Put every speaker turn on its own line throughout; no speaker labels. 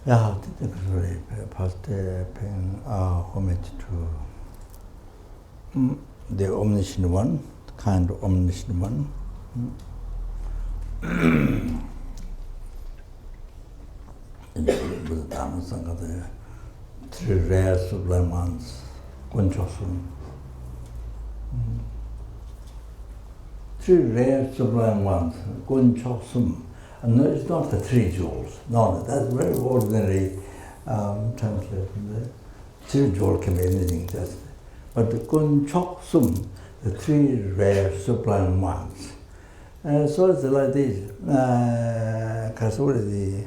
Yeah, really past paying homage to the omniscient one, kind of omniscient one. In the Dharma Sangha, the three rare sublime ones, Kunchosum. Three rare sublime ones, Kunchosum. And no, it's not the three jewels. No, that's very ordinary translation. The three jewels can be anything, just. But the Kunchosum, the three rare sublime ones. So it's like this. Because already,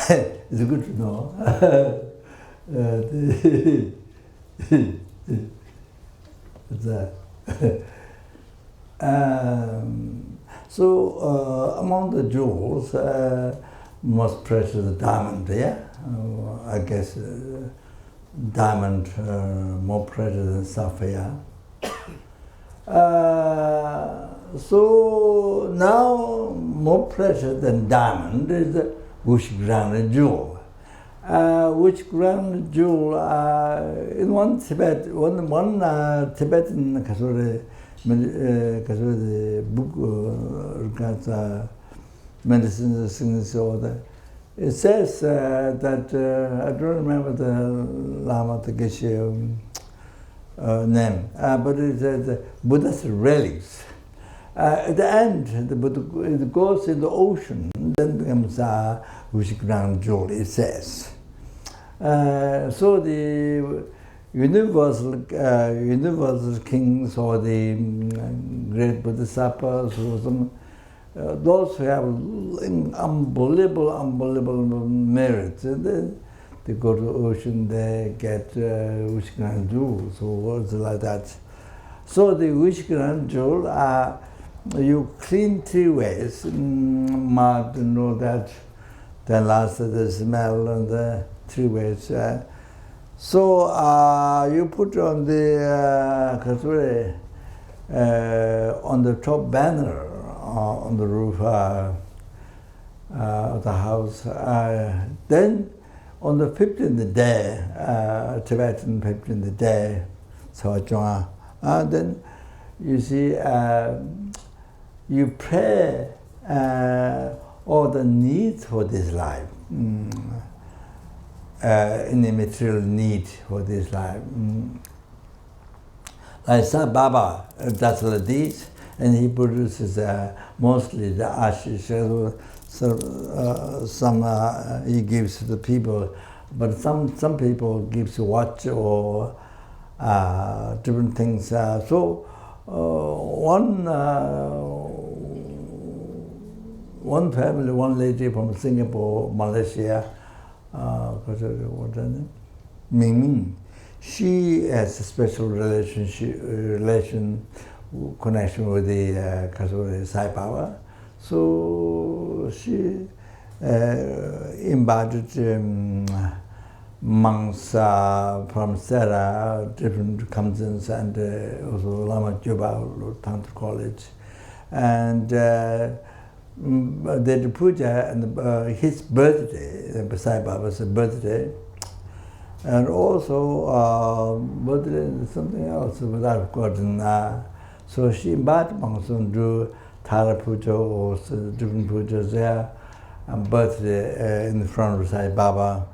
it's good to know. So among the jewels, most precious diamond, yeah? I guess diamond more precious than sapphire. So now more precious than diamond is the which ground jewel. Which ground jewel in one Tibetan the book regards medicine, sickness, all that. It says that I don't remember the Lama Takeshi name, but it says Buddha's relics. At the end, the Buddha it goes in the ocean, then becomes which ground jewel. It says. So the universal kings or the great bodhisattvas or some, those who have unbelievable merits, they go to the ocean, they get wish grand jewel, so words like that. So the wish grand jewel, you clean 3 ways, mud and all that, then last the smell and the 3 ways. So you put on the on the top banner on the roof of the house. Then on the 15th day, Tibetan 15th day, so then you see you pray all the needs for this life. Any material need for this life. Like Sai Baba does like this, and he produces mostly the ashes. Some he gives to the people, but some people gives watch or different things. So one family, one lady from Singapore, Malaysia, what's her name? Ming. She has a special connection with the Sai Baba. So she invited monks from Sera, different Kamsans, and also Lama Juba, Tantra College, and they did puja and his birthday, Sai Baba's birthday, and also birthday something else, but I've forgotten. So she invited monks to do Tara puja or different pujas there, and birthday in front of Sai Baba.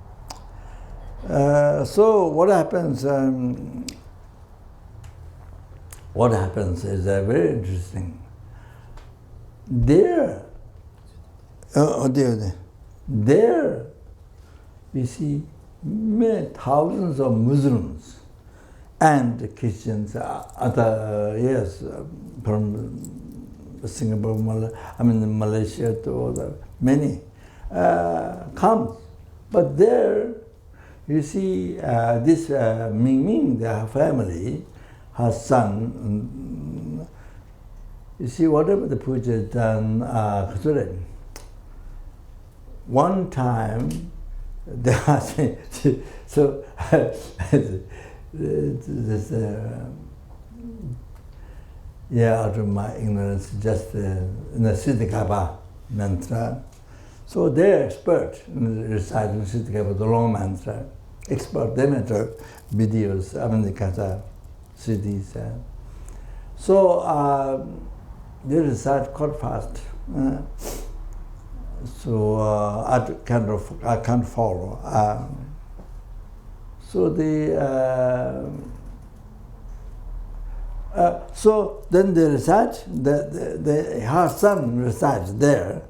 So what happens? What happens is very interesting. There, you see many thousands of Muslims and Christians, from Singapore, Malaysia to other, many come. But there, you see this Ming, their family, her son, you see whatever the puja is done, one time, they are so Yeah, out of my ignorance, just in the Siddhikapa mantra. So they're expert in reciting Siddhikapa, the long mantra. Expert, they made videos, I mean the kata, CDs. So they recite quite fast. So I can't follow. So so then they recite, her son recites there.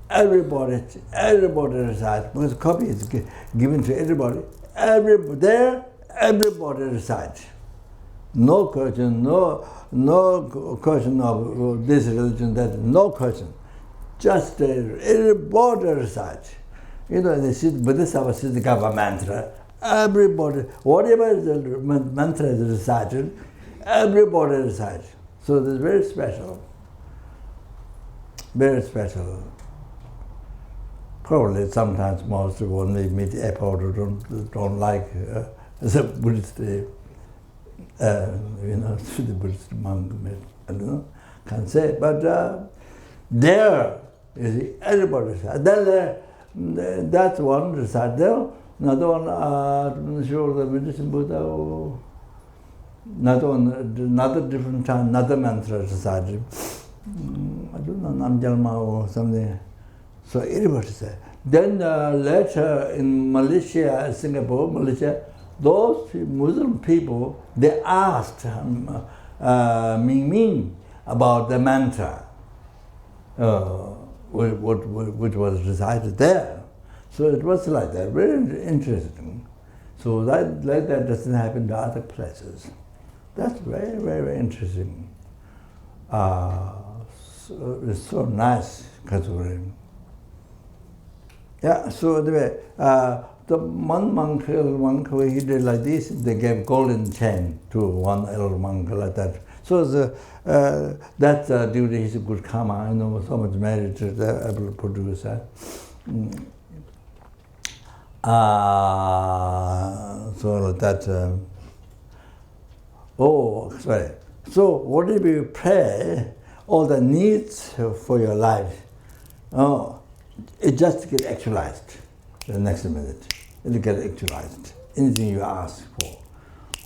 Everybody recites, because copy is given to everybody. Everybody recites. No question, no question of this religion, that, no question. Just everybody recites. You know, the Bodhisattva Siddhikapa mantra. Everybody, whatever the mantra is recited, everybody recites. So it's very special. Very special. Probably sometimes most when they meet airport don't like the Buddhist, you know, the Buddhist monk, I don't know, can't say. But there, you see, everybody recites. Then that's one recite there. Another one, I'm not sure the Buddhist Buddha, or another different time, another mantra recited. I don't know, Namjalma or something. So everybody said. Then later in Malaysia, Singapore, Malaysia, those Muslim people, they asked Ming Ming about the mantra, which was recited there. So it was like that, very interesting. So like that doesn't happen to other places. That's very, very, very interesting. So it's so nice, Kazuri. Yeah, so anyway, the one monk, he did like this, they gave golden chain to one elder monk like that. So that's due to his good karma, you know, so much merit they're able to produce. So that, sorry. So what if you pray all the needs for your life? It just gets actualized the next minute. It gets actualized. Anything you ask for.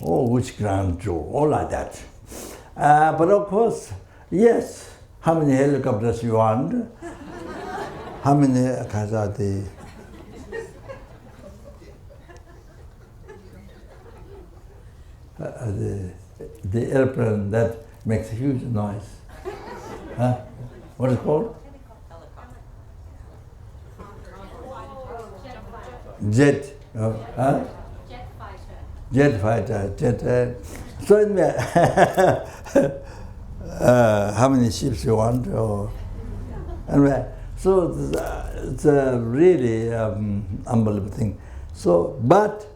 Oh, which grand jewel, all like that. But of course, yes, how many helicopters you want? How many the airplane that makes a huge noise. What is it called? Jet. Jet fighter. So anyway, how many ships you want? Anyway, so it's a really unbelievable thing. So, but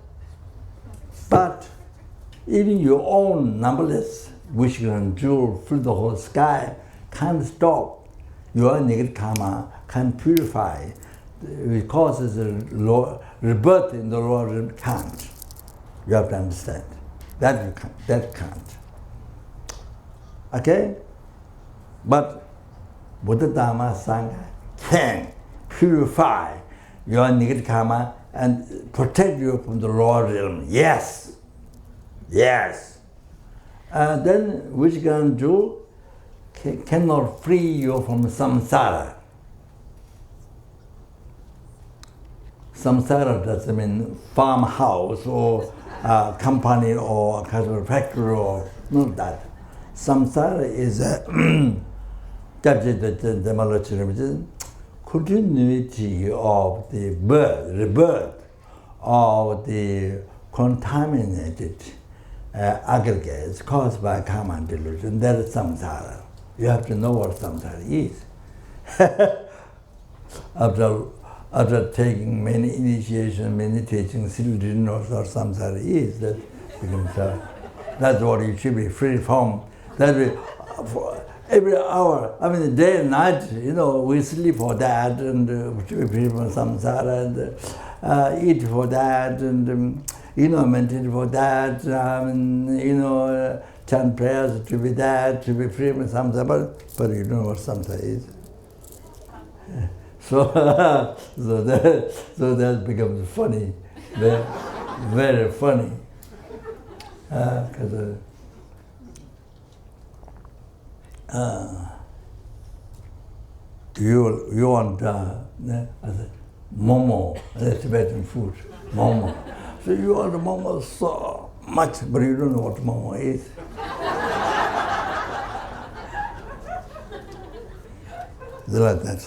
even your own numberless wish and jewel fill the whole sky can't stop your negative karma, can purify. It causes a rebirth in the lower can't. You have to understand. That you can't. That can't. Okay? But Buddha Dharma Sangha can purify your negative karma and protect you from the lower realm. Yes. Yes. Then which can do cannot free you from samsara. Samsara doesn't mean farmhouse or company or factory or not that. Samsara is the continuity of the rebirth of the contaminated aggregates caused by karma and delusion. That is samsara. You have to know what samsara is. After taking many initiation, many teachings, still didn't know what samsara is. That's what you should be free from. That every hour, I mean day and night, you know, we sleep for that and we should be free from samsara and eat for that and you know, maintain for that, you know, chant prayers, to be that, to be free from samsara, but you don't know what samsara is. So, so that becomes funny, very funny. Because you want momo, the Tibetan food, momo. So you want momo so much, but you don't know what momo is. It's like that.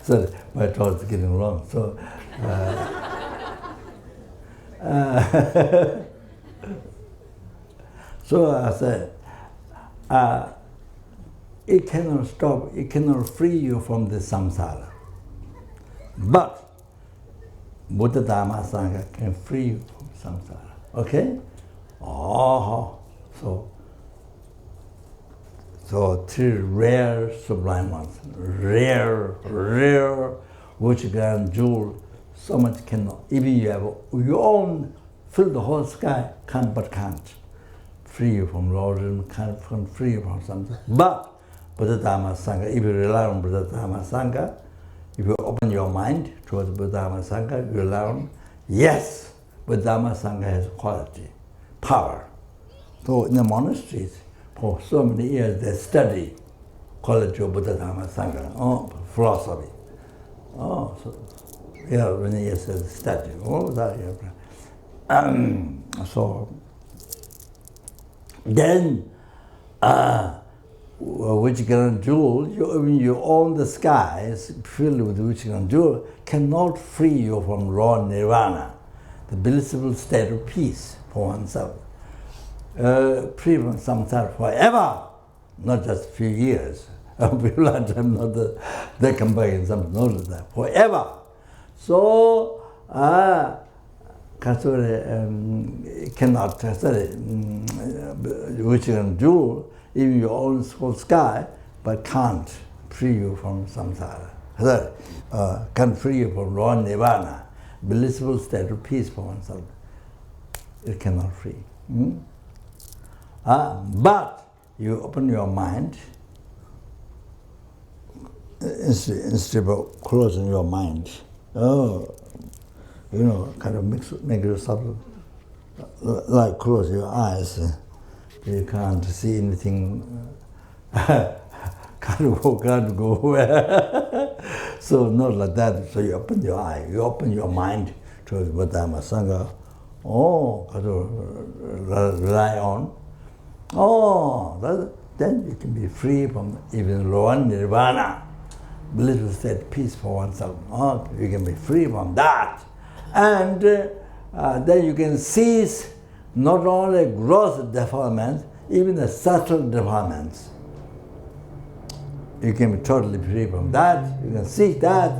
Sorry, my thoughts are getting wrong. So, so I said, it cannot stop, it cannot free you from the samsara. But Buddha Dharma Sangha can free you from samsara. Okay? Oh, so three rare sublime ones. Rare, which grand jewel, so much cannot. Even you have your own, fill the whole sky, can't free you from lordship, can't free you from something. But Buddha Dharma Sangha, if you rely on Buddha Dharma Sangha, if you open your mind towards Buddha Dharma Sangha, you learn, yes, Buddha Dharma Sangha has quality, power. So in the monasteries, for so many years they study quality of Buddha Dharma Sangha, philosophy. So yeah, many years they study. So then, which grand jewel, you own the skies filled with which grand jewel, cannot free you from raw nirvana, the blissful state of peace for oneself. Free from samsara forever, not just a few years. People are not they come back in some knowledge that forever. So, cannot which can do even your own whole sky, but can't free you from samsara. Can't free you from raw nirvana, blissful state of peace for oneself. It cannot free. But you open your mind, instead of closing your mind, kind of make yourself like close your eyes. You can't see anything, can't go where. So not like that. So you open your eye, you open your mind towards Buddha Dharma Sangha. Rely on. Then you can be free from even lower nirvana, blissful state, peace for oneself. You can be free from that. And then you can cease not only gross defilements, even the subtle defilements. You can be totally free from that, you can cease that,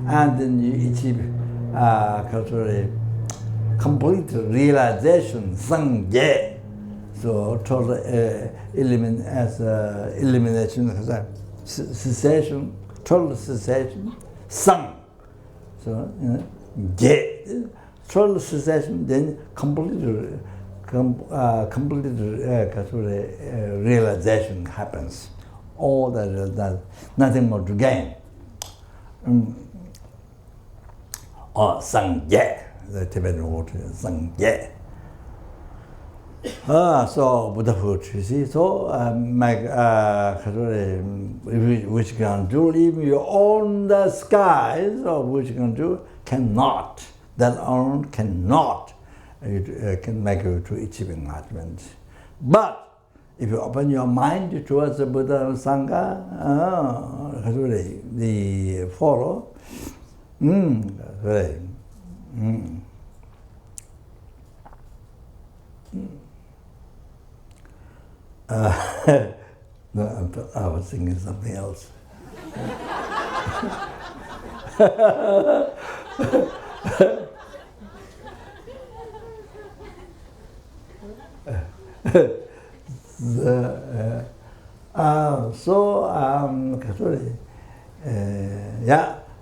and then you achieve complete realization, Sangha. So total elimination, cessation, total cessation, Sang. So, total cessation, then complete realization happens. All that, nothing more to gain. Sangha, the Tibetan word, Sangha. So Buddhahood, you see, so which can do, even your own the skies, or which can do, cannot, that alone cannot, can make you to achieve enlightenment. But if you open your mind towards the Buddha Sangha, the follow, no, I was thinking something else.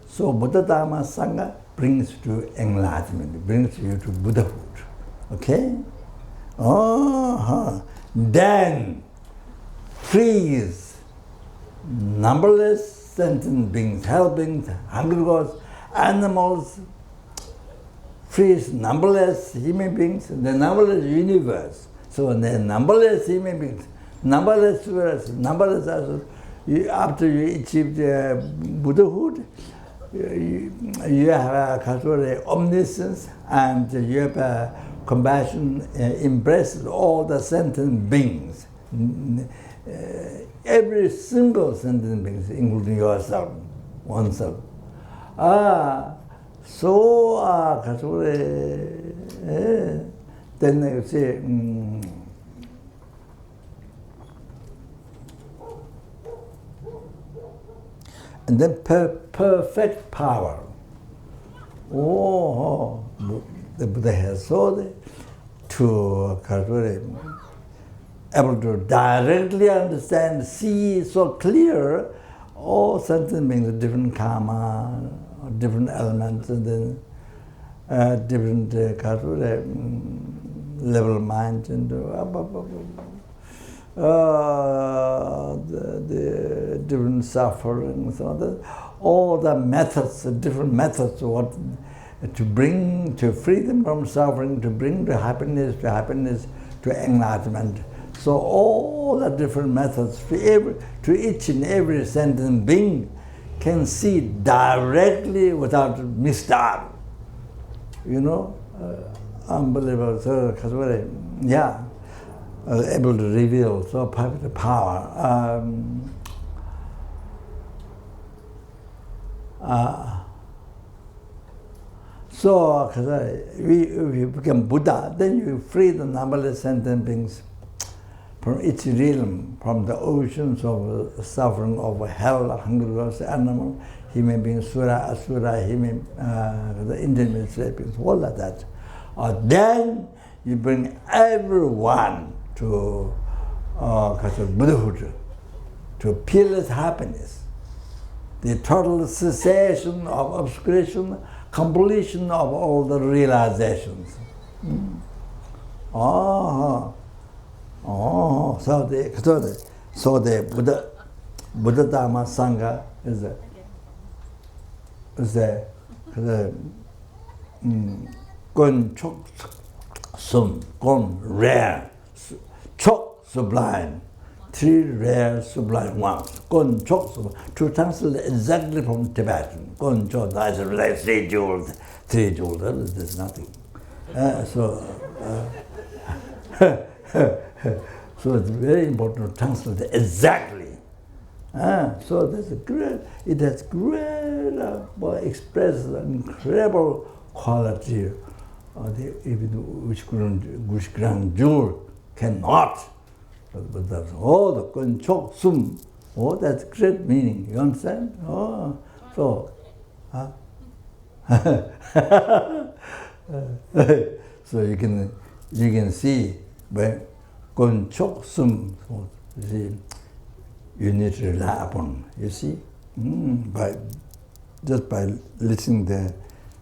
So Buddha Dharma Sangha brings to enlightenment, brings you to Buddhahood. Okay? Then frees numberless sentient beings, helping hungry ghosts, animals, frees numberless human beings, the numberless universe. So the numberless human beings, numberless spirits, numberless others. After you achieve the Buddhahood, you have a omniscience and you have compassion, embraces all the sentient beings. Every single sentient being, including yourself, oneself. Then you say, and then perfect power. The Buddha has sought to able to directly understand, see so clear all sentient beings, different karma, different elements, and then different level of mind, and the different sufferings, all the methods, different methods, what to bring to freedom from suffering, to bring to happiness, to enlightenment. So all the different methods to each and every sentient being can see directly without misstep. Unbelievable. So, able to reveal so perfect power. So, if you become Buddha, then you free the numberless sentient beings from each realm, from the oceans of suffering of hell, hunger, animal, human beings, sura, asura, human, the intermediate beings, all of that. Then you bring everyone to Buddhahood, to peerless happiness, the total cessation of obscuration, completion of all the realizations. So the Buddha Dharma Sangha is the gon chok sum, gon rare, chok sublime, three rare sublime ones. Gon chok sublime. To translate exactly from Tibetan, gon chok, that's like 3 jewels, 3 jewels. There's nothing. So it's very important to translate exactly. So there's it has great, express incredible quality, which grand jewel cannot. But that's all the konchok sum. That's great meaning. You understand? So you can see when konchok sum. You see, you need to rely upon. You see, just by listening the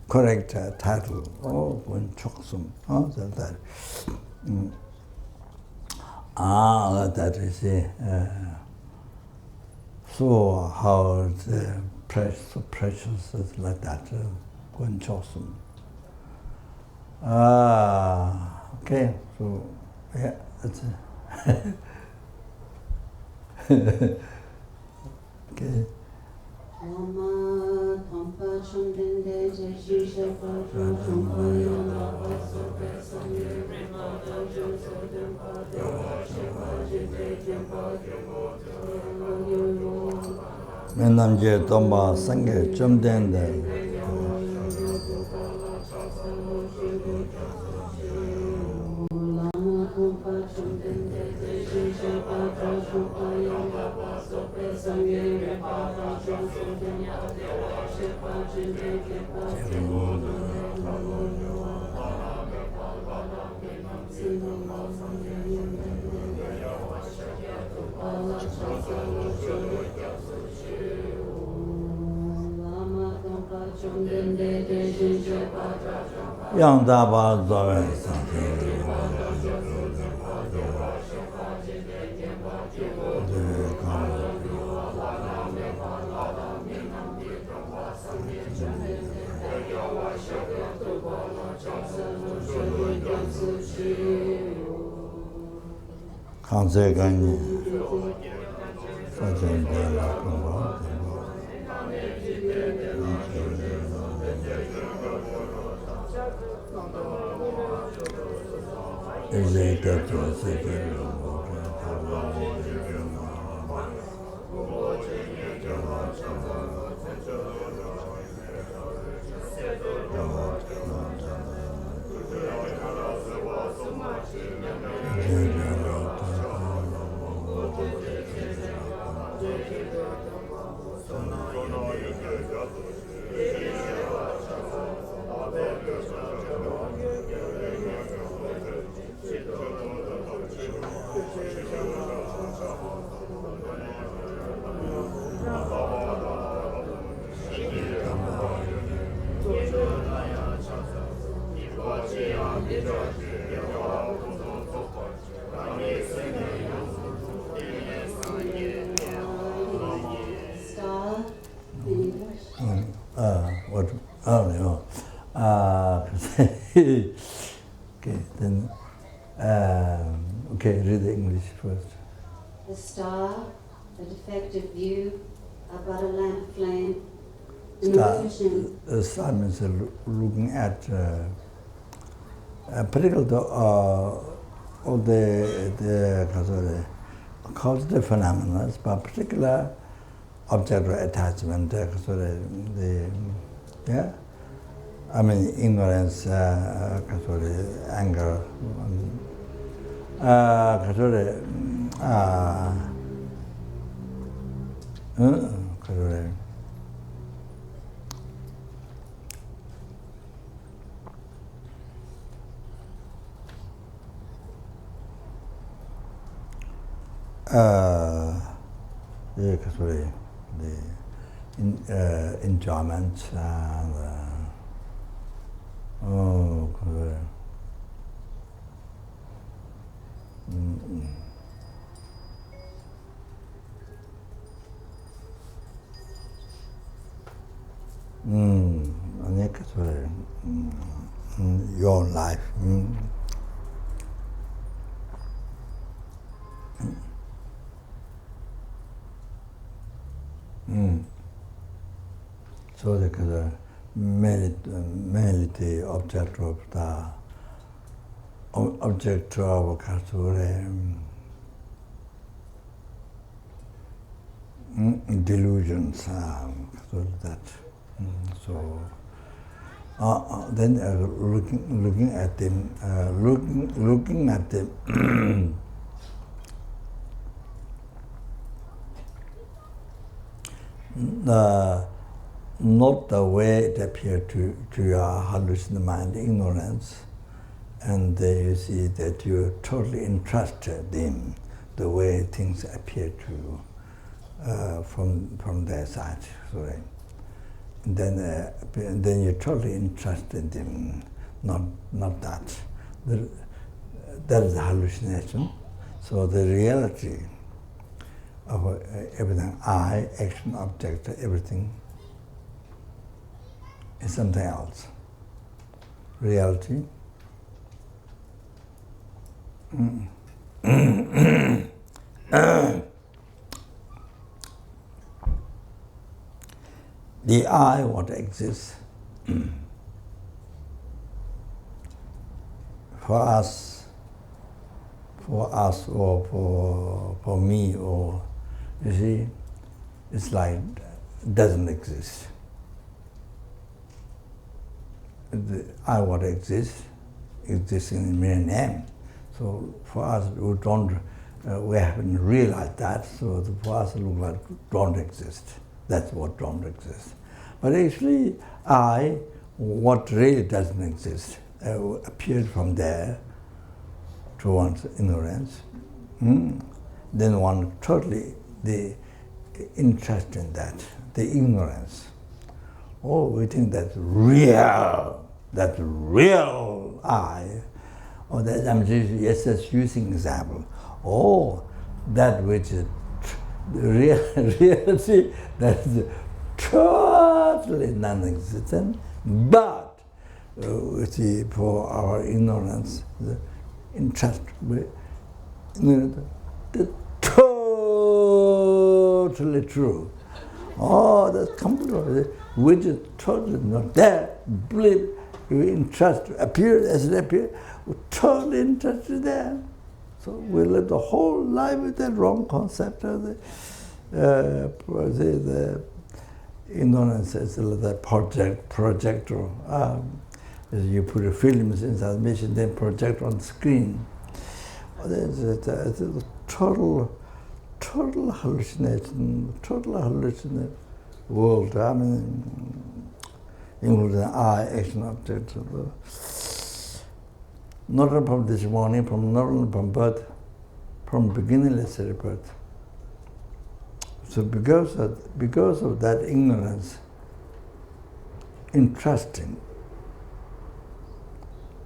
correct title. Konchok sum. That. That you see. So how the so precious is like that. Konchok sum. Okay. So yeah, that's it. Okay. Menamje Tomba Sangha Chumdende. Yang Daba Zoe Santi. Kanse Gani. Sajin Dela Kumba. What? Oh, no. Okay, then. Okay, read the English first.
The star, a defective view, about a lamp flame.
The star means looking at particularly all the causative phenomena, but particular object or attachment, yeah. I mean, ignorance, anger, the enjoyment and your life. So the mainly the object of delusions, so that. So then looking at them, looking at them. Not the way it appears to your hallucinated mind, ignorance, and you see that you're totally interested in the way things appear to you from their side. Sorry. And then you're totally interested in not that. That is hallucination. So the reality of everything, I, action, object, everything, is something else. Reality. The I, what exists, for us, or for me, or you see, it's like doesn't exist. The I, what exists in mere name. So for us, we haven't realized that. So for us, it looks like don't exist. That's what don't exist. But actually, I, what really doesn't exist, appeared from there to one's ignorance. Then one totally the interest in that, the ignorance, Oh, we think that's real I. Or that I'm just using example. Oh, that which is reality, that is totally non-existent, but we see for our ignorance, the interest, the totally true. Oh, that's completely, which is totally not there. Believe, interest appears as it appears, we're totally interested there. So we live the whole life with that wrong concept of the ignorance is the projector. You put the films inside the machine, then project on the screen. It's a total hallucination, world. I mean, including eye, action, object. Not only from this morning, not only from birth, from beginningless birth. So because of that ignorance, entrusting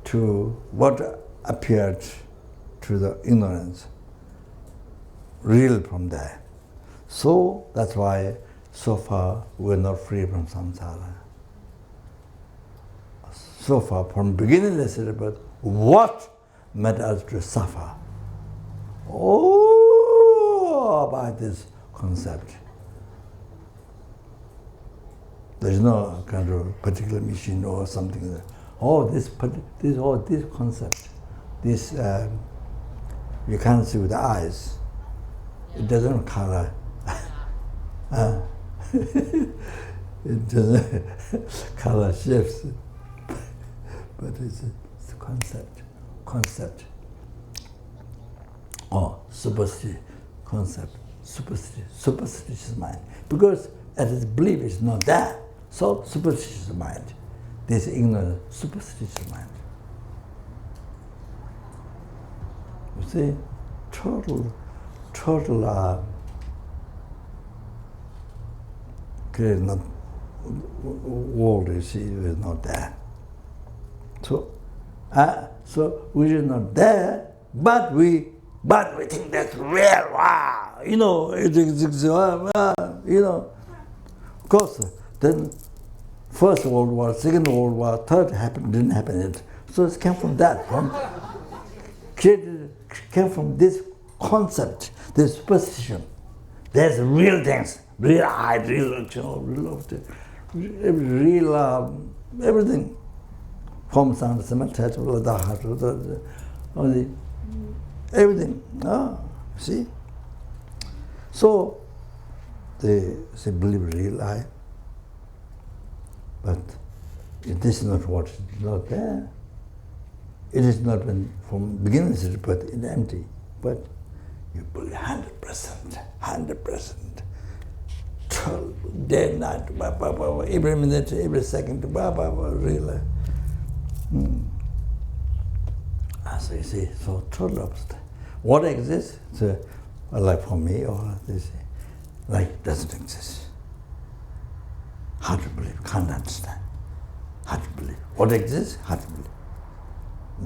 to what appeared to the ignorance, real from there. So that's why so far we're not free from samsara. So far from beginningless birth, what made us to suffer? Oh, by this concept. There's no kind of particular machine or something. Oh, this concept, this you can't see with the eyes. It doesn't color. It doesn't color shifts. But it's a concept. Oh, superstitious mind. Because as its belief is not there, so superstitious mind. This ignorant, superstitious mind. You see, total not world, you see, is not there. So we are not there, but we think that's real. Wow, it exists. Of course, then First World War, Second World War, Third didn't happen yet. So it came from that, came from this concept, this superstition. There's real things, real eye, real everything. Form, sound, smell, touch, everything. See? So they believe real eye, but this is not what is not there. It is not from beginning, but it's empty. But you believe 100%. Day and night, every minute, every second, real. So you see, so total opposite. What exists, like for me, or this, like doesn't exist. Hard to believe, can't understand. Hard to believe. What exists, hard to believe.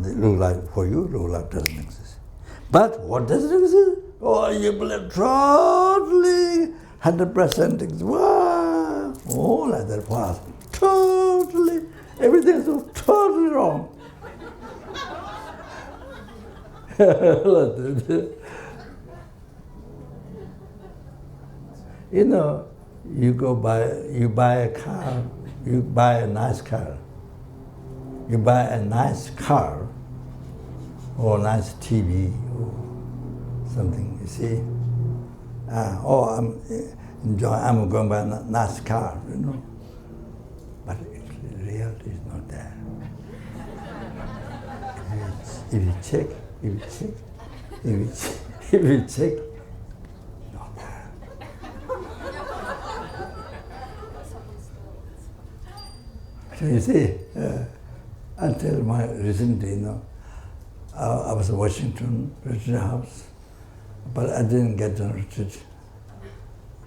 The look like for you, look like doesn't exist. But what doesn't exist? Oh, you believe totally, 100% exists. Wow! Oh, like that was totally, everything is so totally wrong. You buy a car, you buy a nice car. You buy a nice car or a nice TV or something, you see. I'm going to buy a nice car, But reality is not there. If you check, not there. So you see, until my recently, I was in Washington retreat house, but I didn't get the retreat.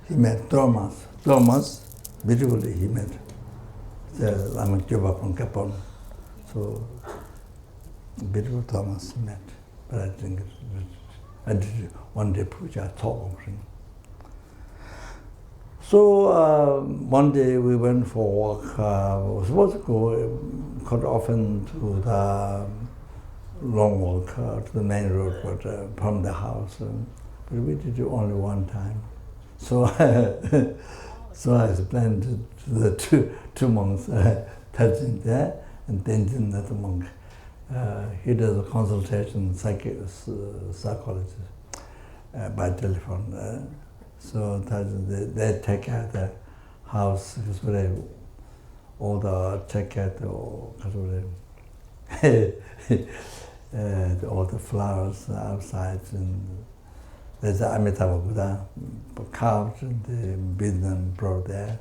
He met Thomas, beautifully he met. I'm a Cuba from Capone. So, beautiful Thomas met. But I think I did one day puja, talk. So one day we went for a walk. We were supposed to go quite often to the long walk to the main road, but from the house. But we did it only one time. So, so I explained to the two monks touching there, and Tenzin, that monk. He does a consultation, psychologist by telephone. So they take care of the house, all the take care of all the flowers outside, and there's the Amitabha Buddha carved and the Buddha brought there.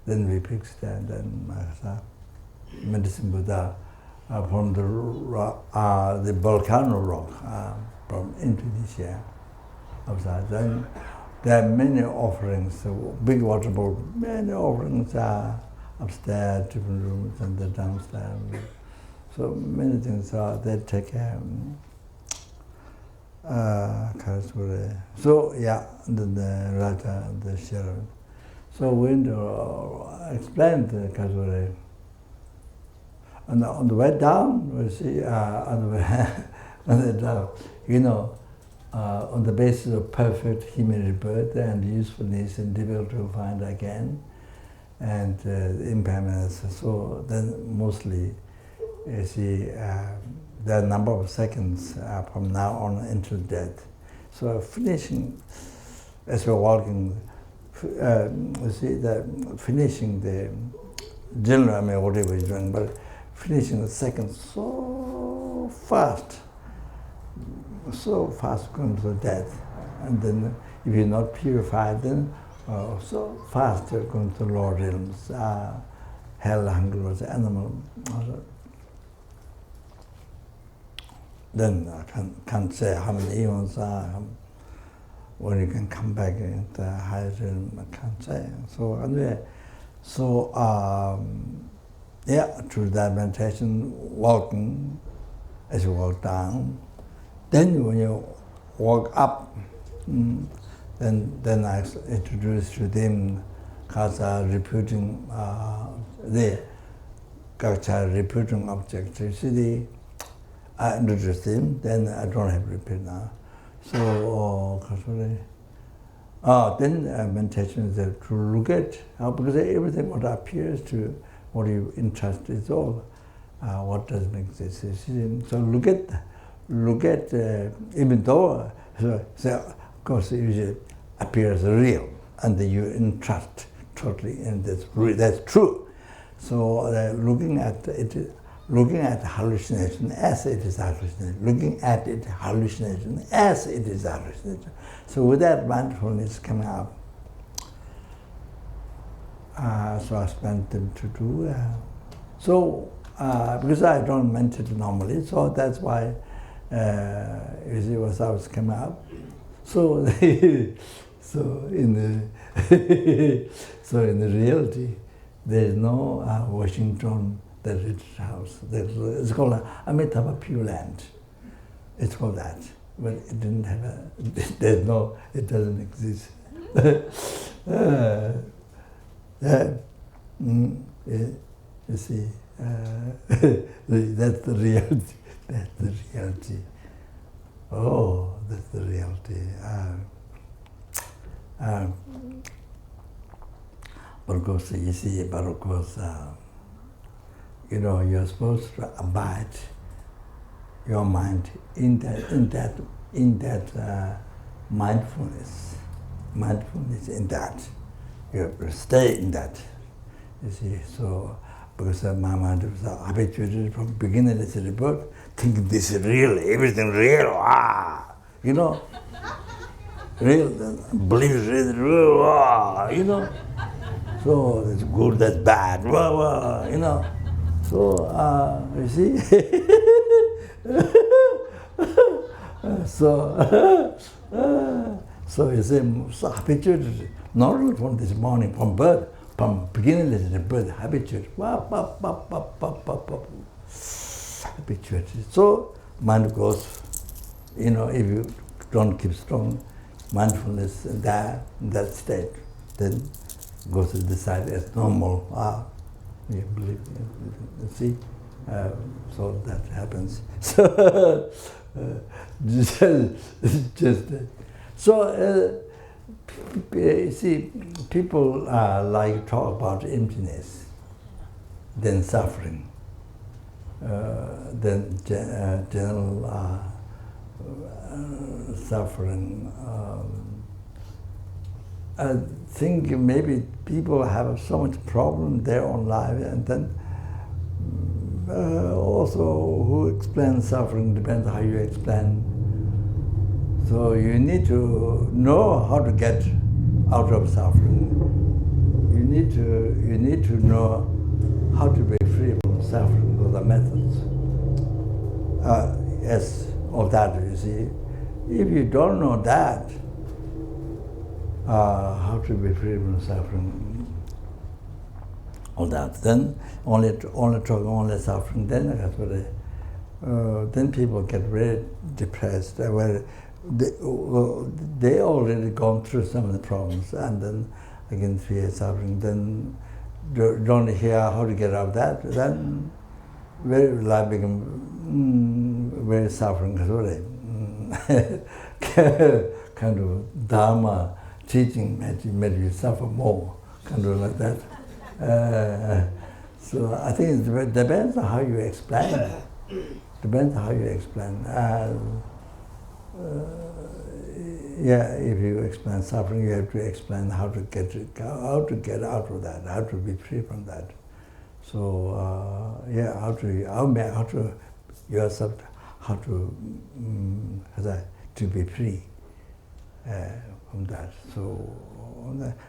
Then we fixed that, and then medicine Buddha from the volcano rock from Indonesia outside. Then there are many offerings, big water bowl, many offerings are upstairs, different rooms, and the downstairs. So many things are, they take care. So yeah, the Raja, the sheriff. So we explained the Kazure. And on the way down, we see, on the way down, on the basis of perfect human rebirth and usefulness and difficult to find again, and impermanence. So then mostly, you see, there are a number of seconds from now on until death. So finishing, as we're walking, you see, finishing the general, whatever you're doing, but finishing the seconds so fast going to death. And then if you're not purified, then so fast you're going to lower realms, hell, hunger, animal. Then I can't say how many eons are, when you can come back into higher realm, I can't say. So anyway, yeah, through that meditation, walking, as you walk down, then when you walk up, then I introduce to them Kasa reputing reputing objects. You see, I introduce them, then I don't have repeat now. So, then meditation is to look at, because everything what appears to what you interest is all what doesn't exist. So look at even though so of course it appears real, and you entrust totally in this. That's true. So looking at it, looking at hallucination as it is hallucination, looking at it hallucination as it is hallucination. So with that mindfulness coming up, so I spent them to do. Because I don't meditate normally, so that's why you see what I was coming up. So, so in the reality, there is no Washington, the rich house. It's called Amitabha Pure Land. It's called that, but it didn't have there's no, it doesn't exist. You see, that's the reality. That's the reality. Oh, that's the reality. But of course, you see, but of course, you're supposed to abide your mind in that mindfulness. Mindfulness in that. You have to stay in that. You see, so because my mind was habituated from beginning to the book, thinking this is real, everything real, real, believe it's real, So that's good, that's bad, So you see, so you see, so habituated not only from this morning, from birth, from beginningless birth, habituate, habituate. So mind goes, if you don't keep strong mindfulness in that state, then goes to decide as normal. You believe, you see, so that happens. So see, people like talk about emptiness, then suffering, then general suffering. I think maybe people have so much problem in their own life, and then also who explains suffering depends how you explain. So you need to know how to get out of suffering. You need to know how to be free from suffering with the methods. Yes, all that, you see. If you don't know that, how to be free from suffering, all that, then only suffering, then people get very depressed. They already gone through some of the problems, and then again fear suffering. Then don't hear how to get out of that. Then very life become very suffering. Kind of Dharma teaching made you suffer more, kind of like that. So I think it depends on how you explain. Depends on how you explain. If you explain suffering, you have to explain how to get out of that, how to be free from that. So how to yourself, how to be free from that. So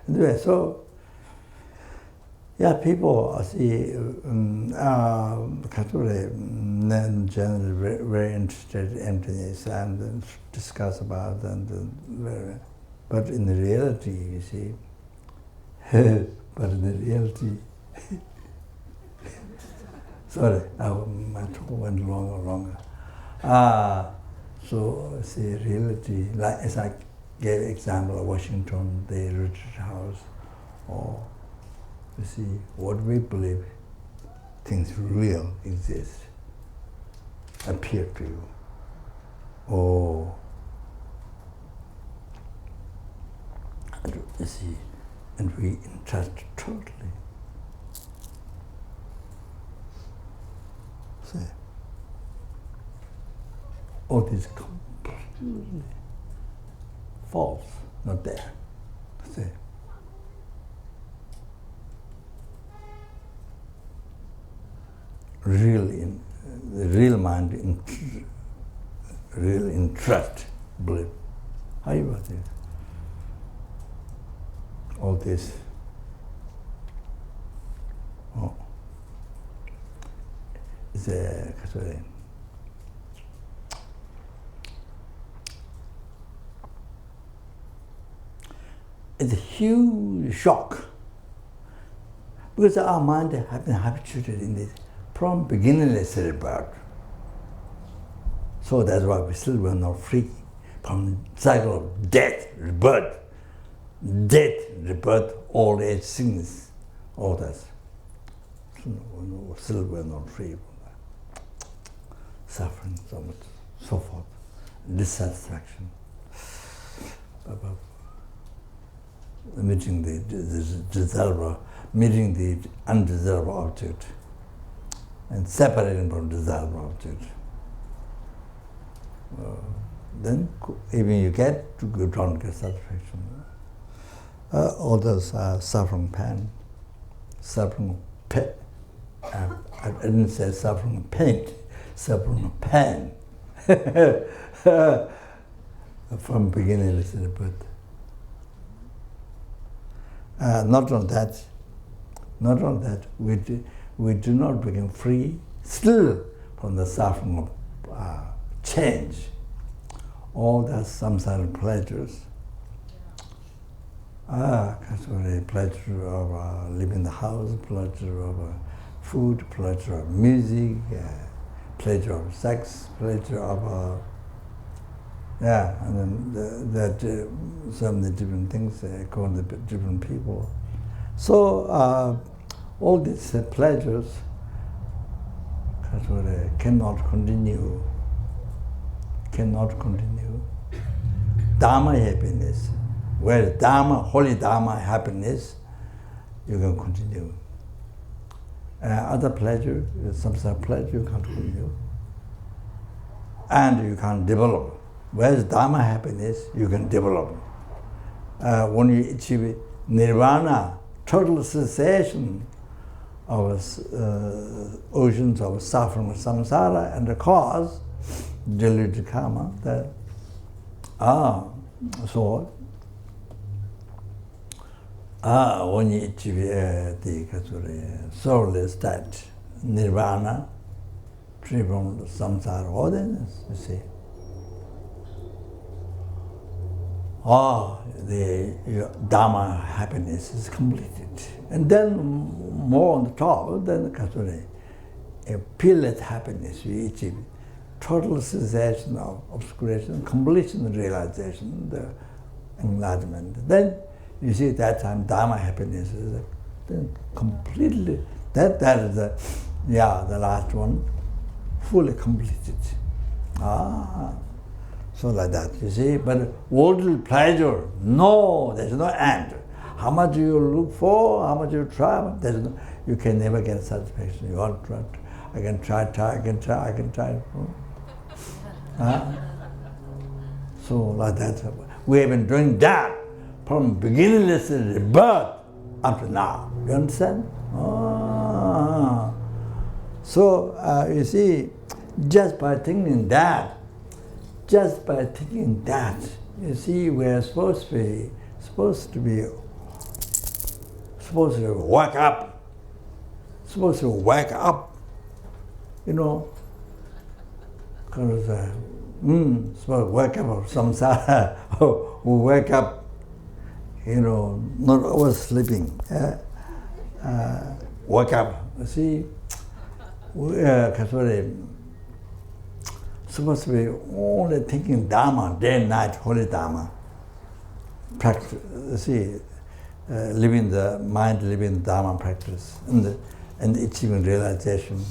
anyway, so people see generally very interested in emptiness and discuss about but in the reality, you see, sorry, my talk went longer. So see, reality, like as I gave example of Washington, the retreat house, or you see, what we believe, things real exist, appear to you. You see, and we entrust totally. See, all this completely false, not there. See. The real mind, real interest, believe. How you about it? All this. It's a huge shock, because our mind has been habituated in this from beginningless birth. So that's why we still were not free from cycle of death, rebirth, old age, sickness, all that. Still were not free from that. Suffering so much, so forth, dissatisfaction. Meeting the desirable, meeting the undesirable object, and separating from desirable object. Then even you get to go down to get satisfaction. Others are suffering pain, suffering pain. I didn't say suffering pain, suffering pain. From beginning to the birth. Not on that, we do not become free still from the suffering of change. All that samsara pleasures Pleasure of living in the house, pleasure of food, pleasure of music, pleasure of sex, pleasure of and then that so many different things according to different people. So all these pleasures cannot continue. Dharma happiness, where Dharma, holy Dharma happiness, you can continue. Other pleasure, some sort of pleasure, you can't continue. And you can develop. Whereas Dharma happiness, you can develop. When you achieve nirvana, total cessation of oceans of suffering, samsara, and the cause, deluded karma, that when you achieve the soulless state, nirvana, free from samsara ordinance, you see. Your Dharma happiness is completed. And then more on the top, then a peerless happiness you achieve. Total cessation of obscuration, completion realization, the enlightenment. Then you see at that time Dharma happiness is completely, that is the last one, fully completed. So like that, you see. But worldly pleasure, no, there's no end. How much you look for, how much you try, you can never get satisfaction. You all try. I can try. So like that, we have been doing that from beginningless birth up to now. You understand? So you see, just by thinking that, you see, we're supposed to wake up, you know, because supposed to wake up of samsara, who wake up, you know, not oversleeping, wake up, you see, supposed to be only thinking Dharma, day and night, holy Dharma. Practice, see, living the mind, living the Dharma practice, and achieving realization.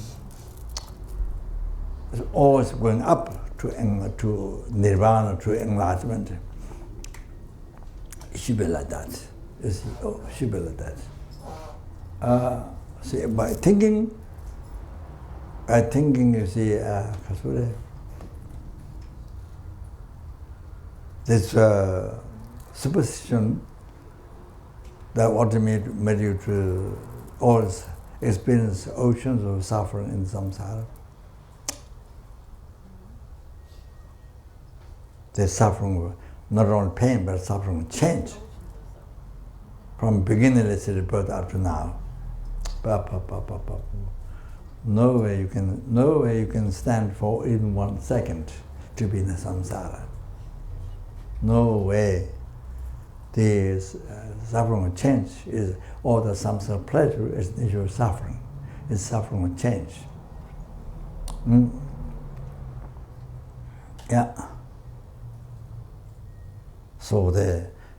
It's always going up to nirvana, to enlightenment. It should be like that. You see, it should be like that. See, by thinking, you see, this superstition that ultimately made you to always experience oceans of suffering in samsara. The suffering, not only pain, but suffering change. From beginningless birth up to now. No way you can stand for even 1 second to be in the samsara. No way. The suffering will change is all the samsara pleasure is nature of suffering. It's suffering will change. Yeah. So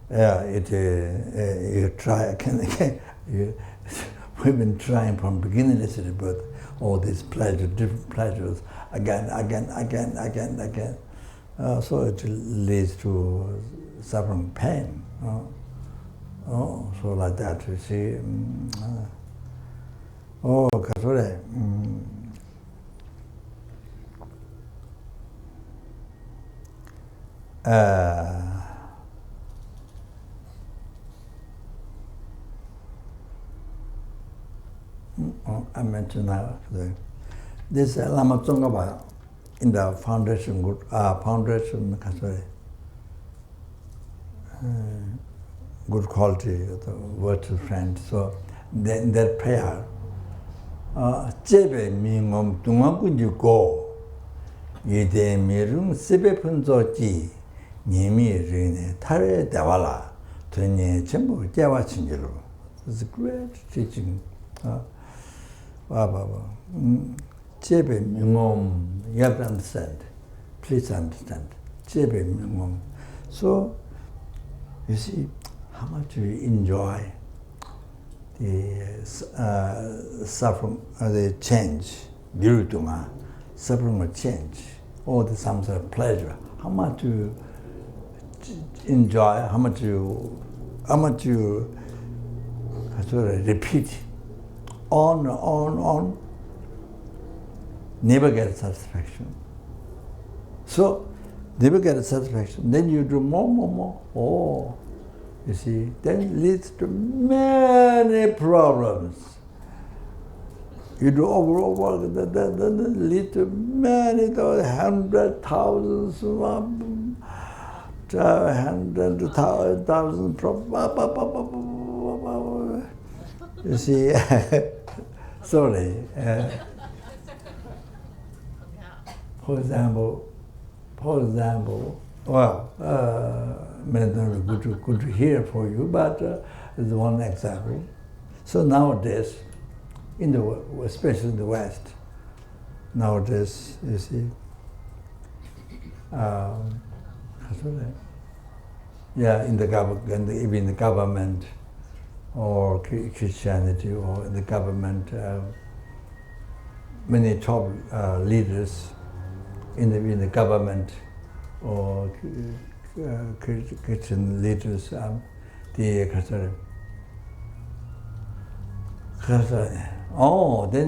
you try again. We've been trying from beginningless birth all these pleasures, different pleasures, again. So it leads to suffering, pain. So like that, you see. Kasure. I mentioned now this Lama Tsongkhapa in the foundation good quality, the virtuous friend. So in their prayer, Jebe mingom tungwakunju go, yide mirung sibe punzoji, nimi rine tare dewala, It's a great teaching. You have to understand. Please understand. So, you see how much we enjoy the suffering, the change, suffering or change, or the samsara pleasure. How much you enjoy, how much you repeat on, never get satisfaction. So, never get satisfaction. Then you do more. Oh, you see, then leads to many problems. You do over, then lead to many, hundred thousands problems. You see, sorry. For example, well, good to hear for you, but it's one example. So nowadays, especially in the West, nowadays, you see, in the government, even in the government, or Christianity, or in the government, many top leaders in the government or Christian leaders, then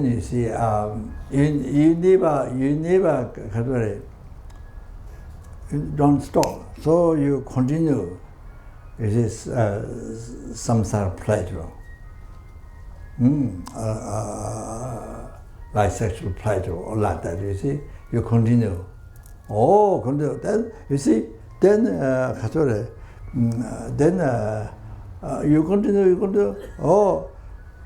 you see, you don't stop. So you continue. It is samsara pleasure, like sexual pleasure or like that. You see, you continue. Oh, continue. Then you see, then you continue. Oh,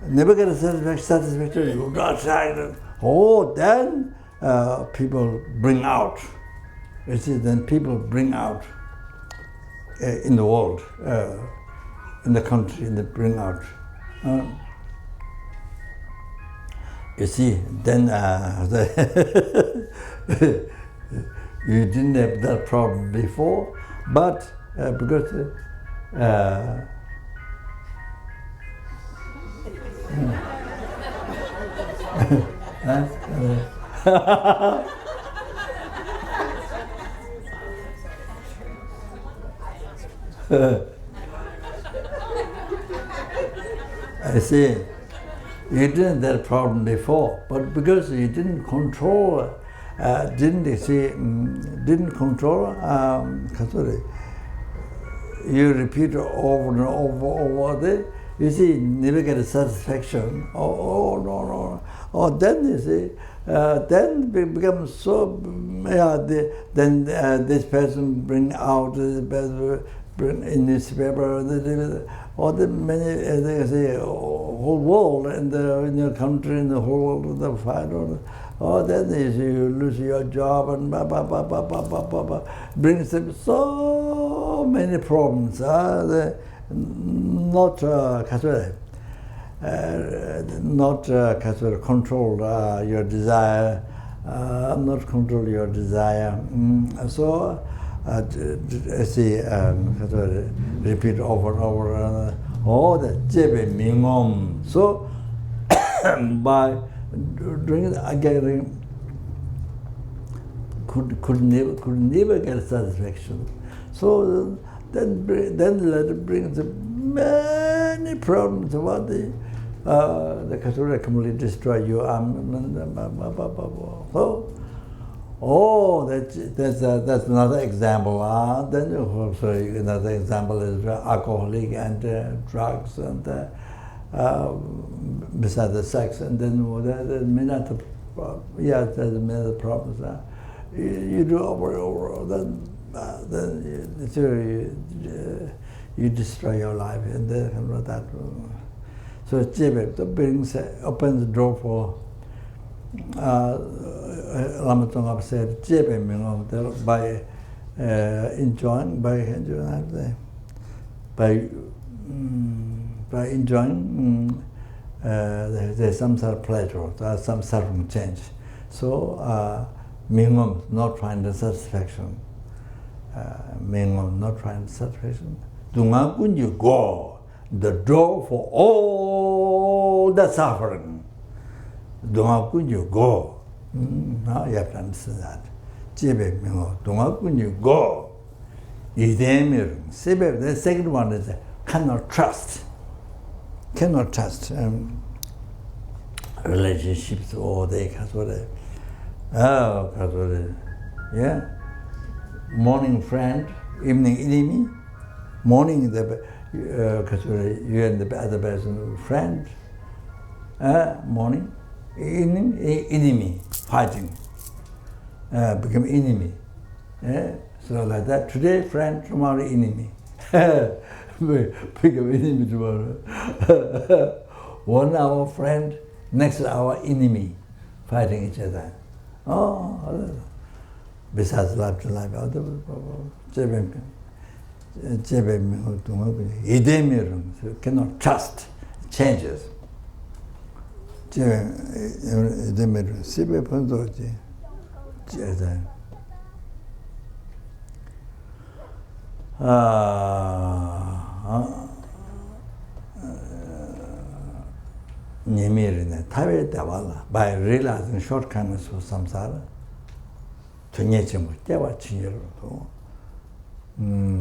never get a satisfaction. You not try. Oh, then people bring out. You see, then people bring out in the world, in the country, and they bring out. You see, then you didn't have that problem before, but because I see, you didn't have that problem before, but because you didn't control, you repeat over and over, you see, never get a satisfaction. No. Oh, then you see, then it becomes so, then this person bring out, bring in newspaper, all the many, they say, whole world, in your country, in the whole world, the fight. Oh, then you lose your job and brings them so many problems. Not control your desire, not control your desire. So I see, repeat over and over. Oh, the jebe mingom. So by doing it again, could never get satisfaction. So then let it bring many problems. What the Catholic completely destroy you. So, that's another example. Then another example is alcoholic and drugs and besides the sex, and then there's many other problems. You do over, then you destroy your life, and then that. So Jebe opens the door for Lama Tsongkhapa said Jebe by enjoying. by enjoying there's some sort of pleasure, there's some suffering change. So minimum not find satisfaction. Minimum not find satisfaction. Dunga when you go, the door for all the suffering. Dunga when you go. Now you have to understand that. Jebe mingo, dunga when you go. The second one is cannot trust. Cannot trust relationships all day. Yeah. Morning friend, evening enemy. Morning you and the other person friend. Morning, evening enemy, fighting. Become enemy. So like that, today friend, tomorrow enemy. Become enemy tomorrow. 1 hour friend, next hour enemy, fighting each other. Oh, besides life to life, cannot trust, changes. By realizing shortcomings of samsara,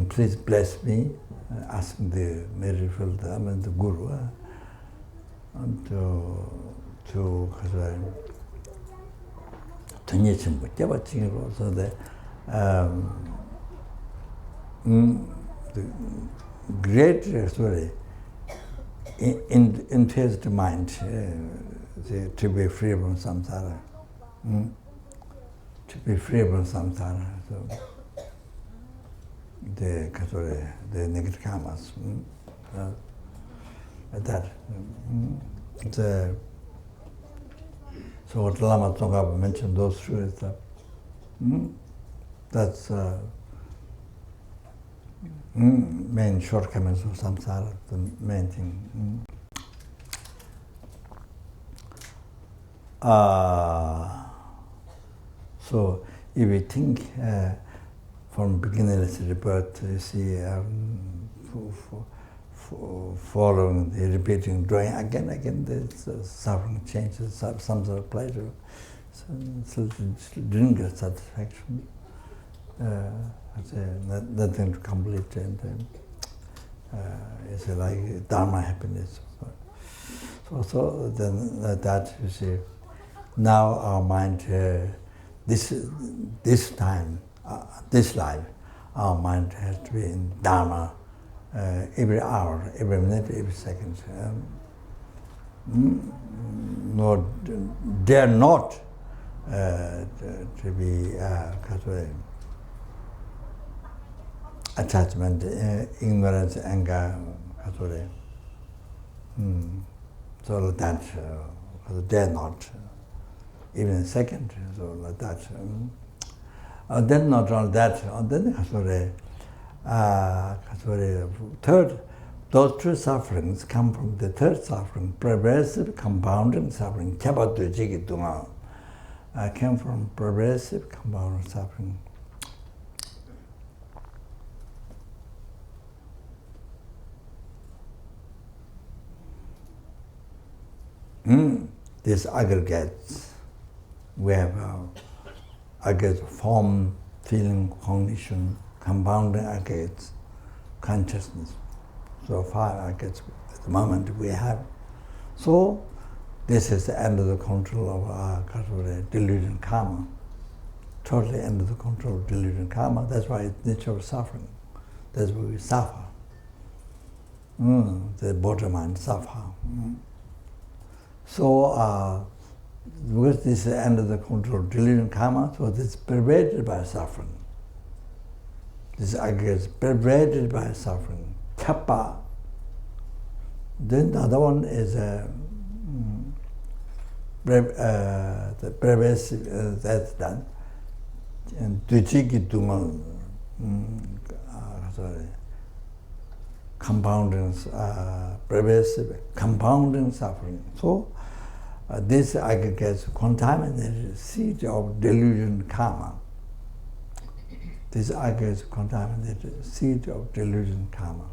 please bless me, asking the merciful Dharma and the Guru so that the great infused mind to be free from samsara. To be free from samsara. So the negative karmas. That. So what Lama Tsongkhapa mentioned, those two stuff. That's main shortcomings of samsara, the main thing. So if we think from beginningless rebirth, you see, following the repeating, drawing again, the suffering changes, some sort of pleasure. So didn't get satisfaction. Nothing to complete, and it's like Dharma happiness. So then that you see, now our mind, this time, this life, our mind has to be in Dharma every hour, every minute, every second. No, dare not to be attachment, ignorance, anger, so that dare not, even a second, so like that. Then not only that, then third, those two sufferings come from the third suffering, progressive compounding suffering. Came from progressive compounding suffering. These aggregates, we have aggregates, form, feeling, cognition, compounding aggregates, consciousness. So 5 aggregates at the moment we have. So this is the end of the control of our delusion karma. Totally end of the control of delusion karma. That's why it's nature of suffering. That's why we suffer. The bottom mind suffer. So, because this is the end of the control of delusion karma, so this is pervaded by suffering. This aggregate is pervaded by suffering. Kappa. Then the other one is the pervasive, that's done. And Duchiki Dunga, compounding, pervasive, compounding suffering. So this aggregates contaminated seed of delusion karma. This aggregates contaminated seed of delusion karma.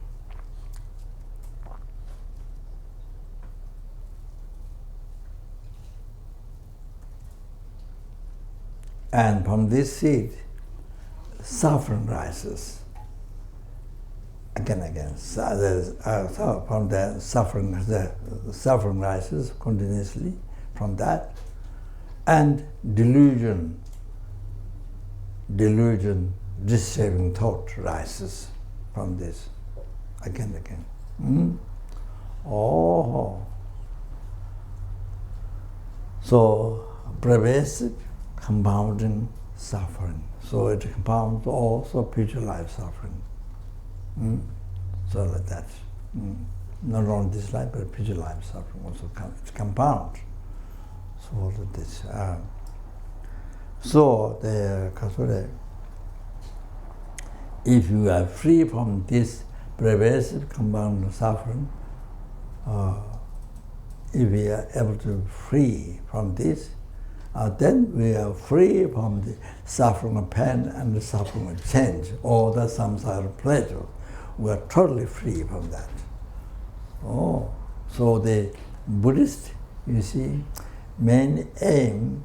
And from this seed, suffering rises. Again. So from the suffering rises continuously from that, and delusion, disturbing thought rises from this. Again. Oh. So pervasive, compounding suffering. So it compounds also future life suffering. So like that. Not only this life, but future life suffering also it compounds. So all of this. So the if you are free from this pervasive compounding suffering, if we are able to free from this, then we are free from the suffering of pain and the suffering of change, or the samsara pleasure. We are totally free from that. Oh, so the Buddhist, you see, main aim,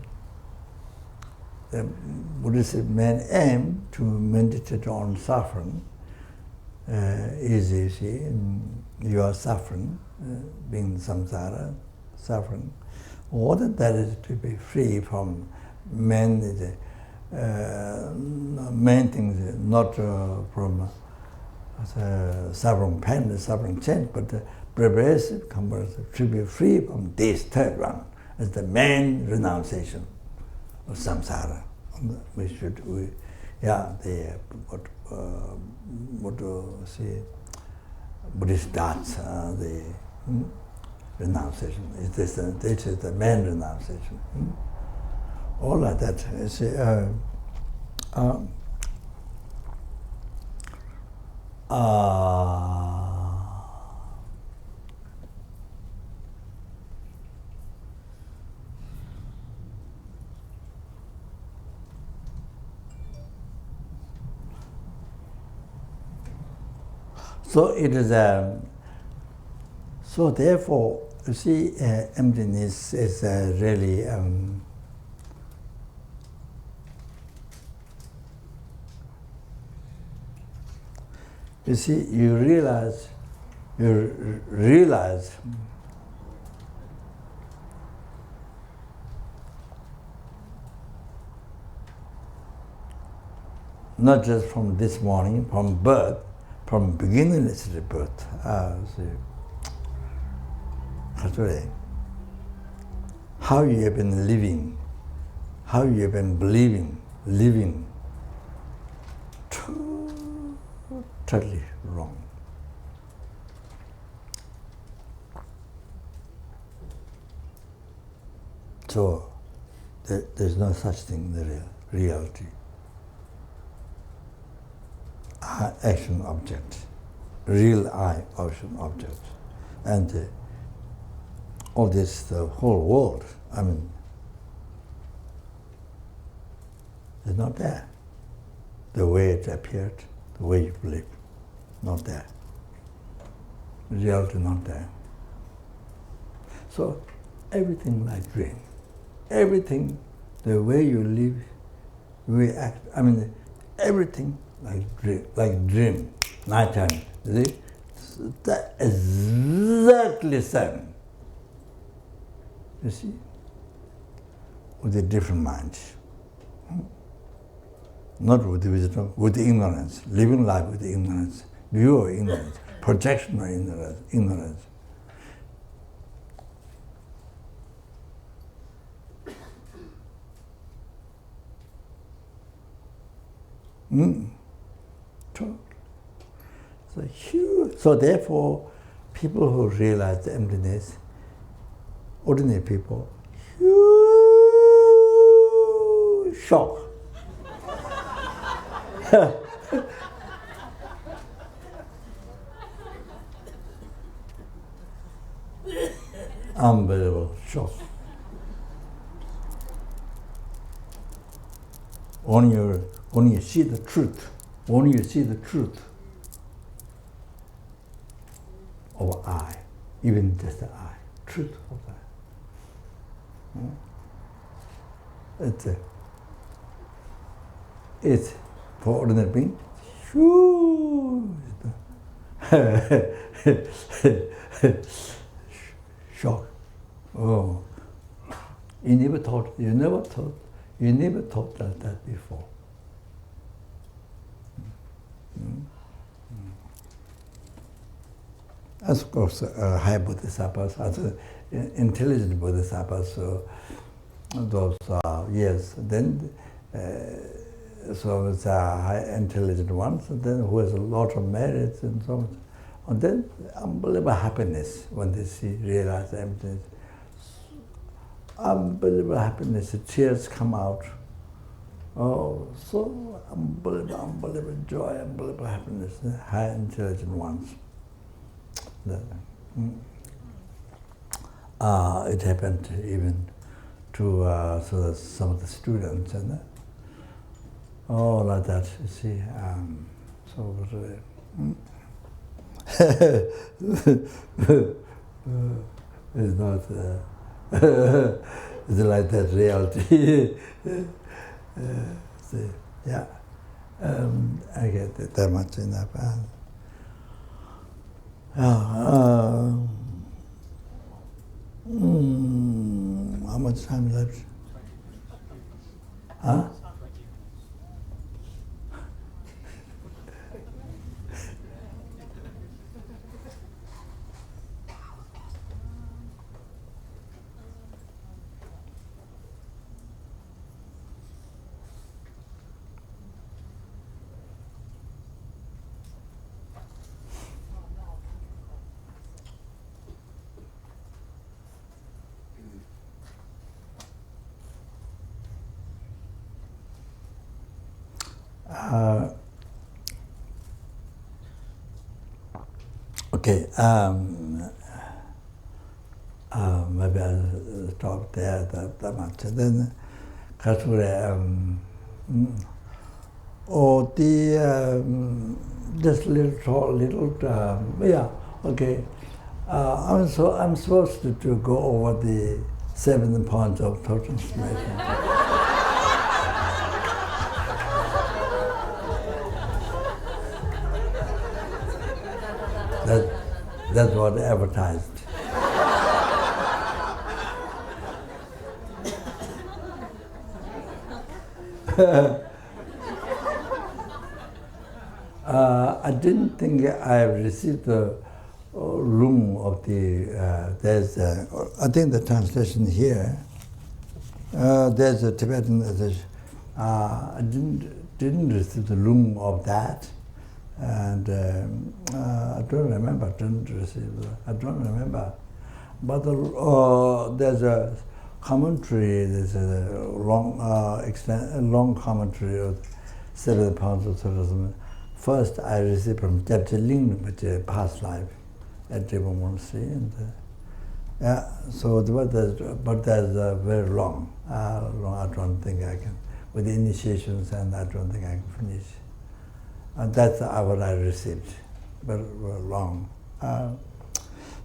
the Buddhist main aim to meditate on suffering is, you see, you are suffering, being samsara, suffering. All that is to be free from main things, not from suffering pain, suffering change, but the pervasive compulsion to be free from this third one as the main renunciation of samsara. What to say, Buddhist thoughts, the renunciation. This is the main renunciation. All like that. So it is so therefore, you see, emptiness is really you see, you realize not just from this morning, from birth, from beginningless birth. How you have been living, how you have been believing, living, totally wrong. So there's no such thing, the reality. Action object, real I action object, and all this, the whole world, I mean, is not there. The way it appeared, the way you believe, not there. Reality not there. So everything like dream. Everything, the way you live, we act, I mean, everything like dream, nighttime, you see? That exactly same. You see? With a different mind. Not with the wisdom, with the ignorance, living life with the ignorance, view of ignorance, projection of ignorance. So huge. So therefore, people who realize the emptiness, ordinary people, huge shock. unbelievable shock. When you see the truth, of I, even just the I, truth of I. It's for ordinary being, shock. Oh, you never thought that before. As of course, high bodhisattvas, as intelligent bodhisattvas, so those yes, then so the high intelligent ones, and then who has a lot of merits and so on, and then unbelievable happiness when they realize emptiness. Unbelievable happiness, the tears come out. Oh, so unbelievable joy, unbelievable happiness, the high intelligent ones. It happened even to some of the students, and like that. You see, it's not. It's like that reality. Yeah, I get it that much enough. How much time left? Huh? Okay, maybe I'll stop there that much. Then, just yeah, okay. I'm supposed to go over the 7 points of total transformation. That's what they advertised. I didn't think I received the room of the. There's, I think the translation here. There's a Tibetan. I didn't receive the room of that. And I don't remember, I don't remember. But there's a commentary, there's a long commentary of 7 pounds of tourism. First I received from Jabjeling, which is past life at River Monastery. And yeah, so but there's very long. I don't think I can, with the initiations, and I don't think I can finish. And that's what I received, very long.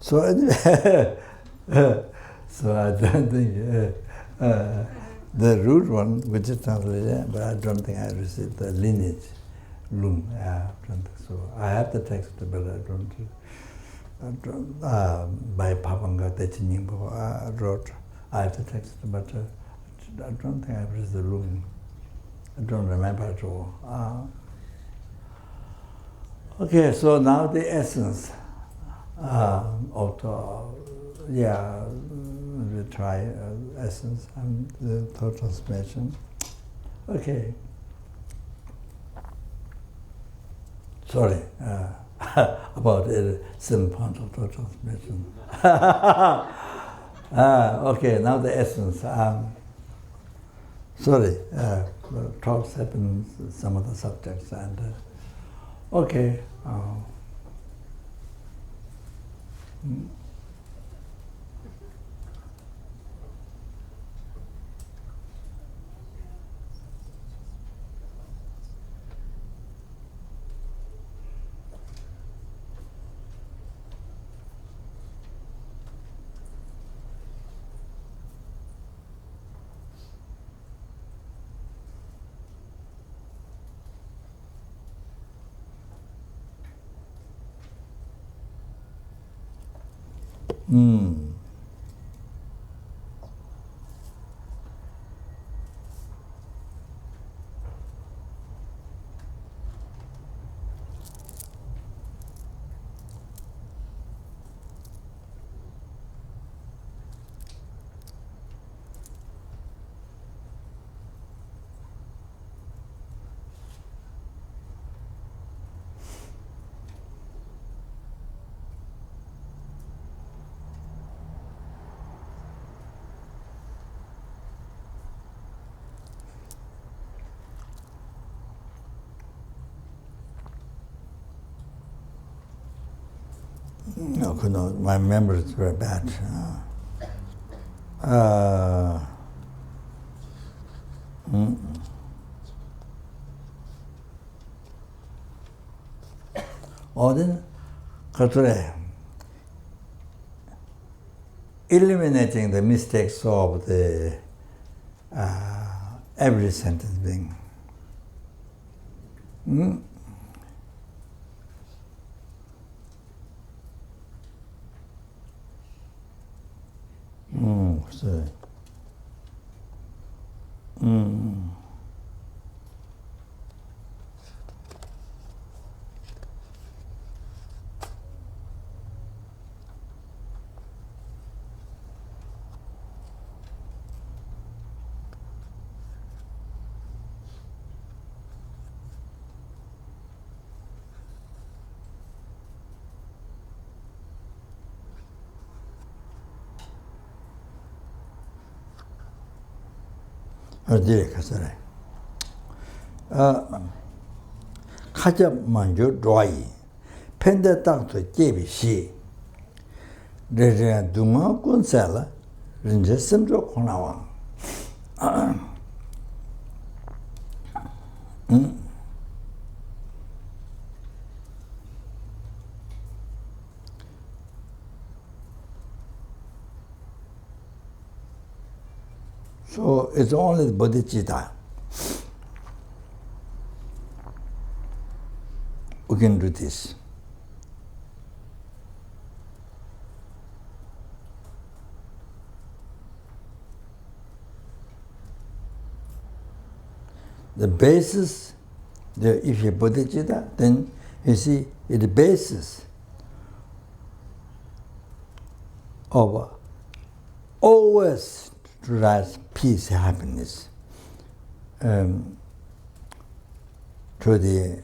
So anyway, so I don't think the root one, which is translated, but I don't think I received the lineage, loom. So I have the text, but I don't. By Papanga Techinimbo, I wrote. I have the text, but I don't think I received the loom. I don't remember at all. Okay, so now the essence of we try essence and the thought transformation. Okay. Sorry about 7 pounds of thought transformation. Okay, now the essence. Sorry, talks happen some of the subjects and. Okay. No, my memory is very bad. Then, eliminating the mistakes of the every sentence being. So. 어디에 가서래? 가자 먼저 좋아이. 펜데 땅도 제비시. 레레 두마 콘살라. 린제 심조 코나와. So it's only the bodhichitta. We can do this. The basis, if you're bodhichitta, then you see the basis of always to rise peace, happiness, to the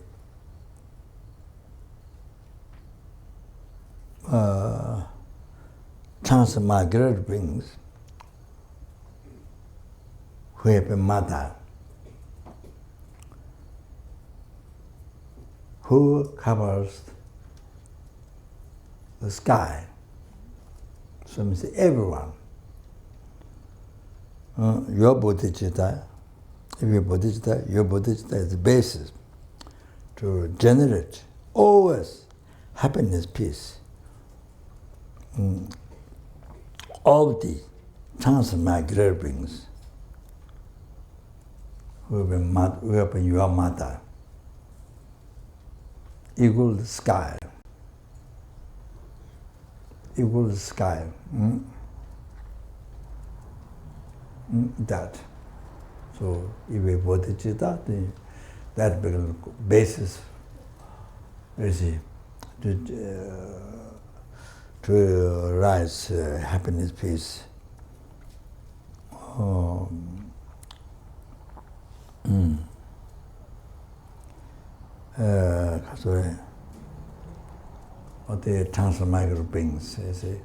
transmigrant beings who have a mother, who covers the sky. So means everyone. Your bodhichitta, if your bodhichitta is the basis to generate always happiness, peace. All the transmigrant beings who have been your mother, equal the sky. Equal the sky. That. So if a bodhichitta, that becomes basis, you see, to rise happiness, peace. The transmigrant beings, you see.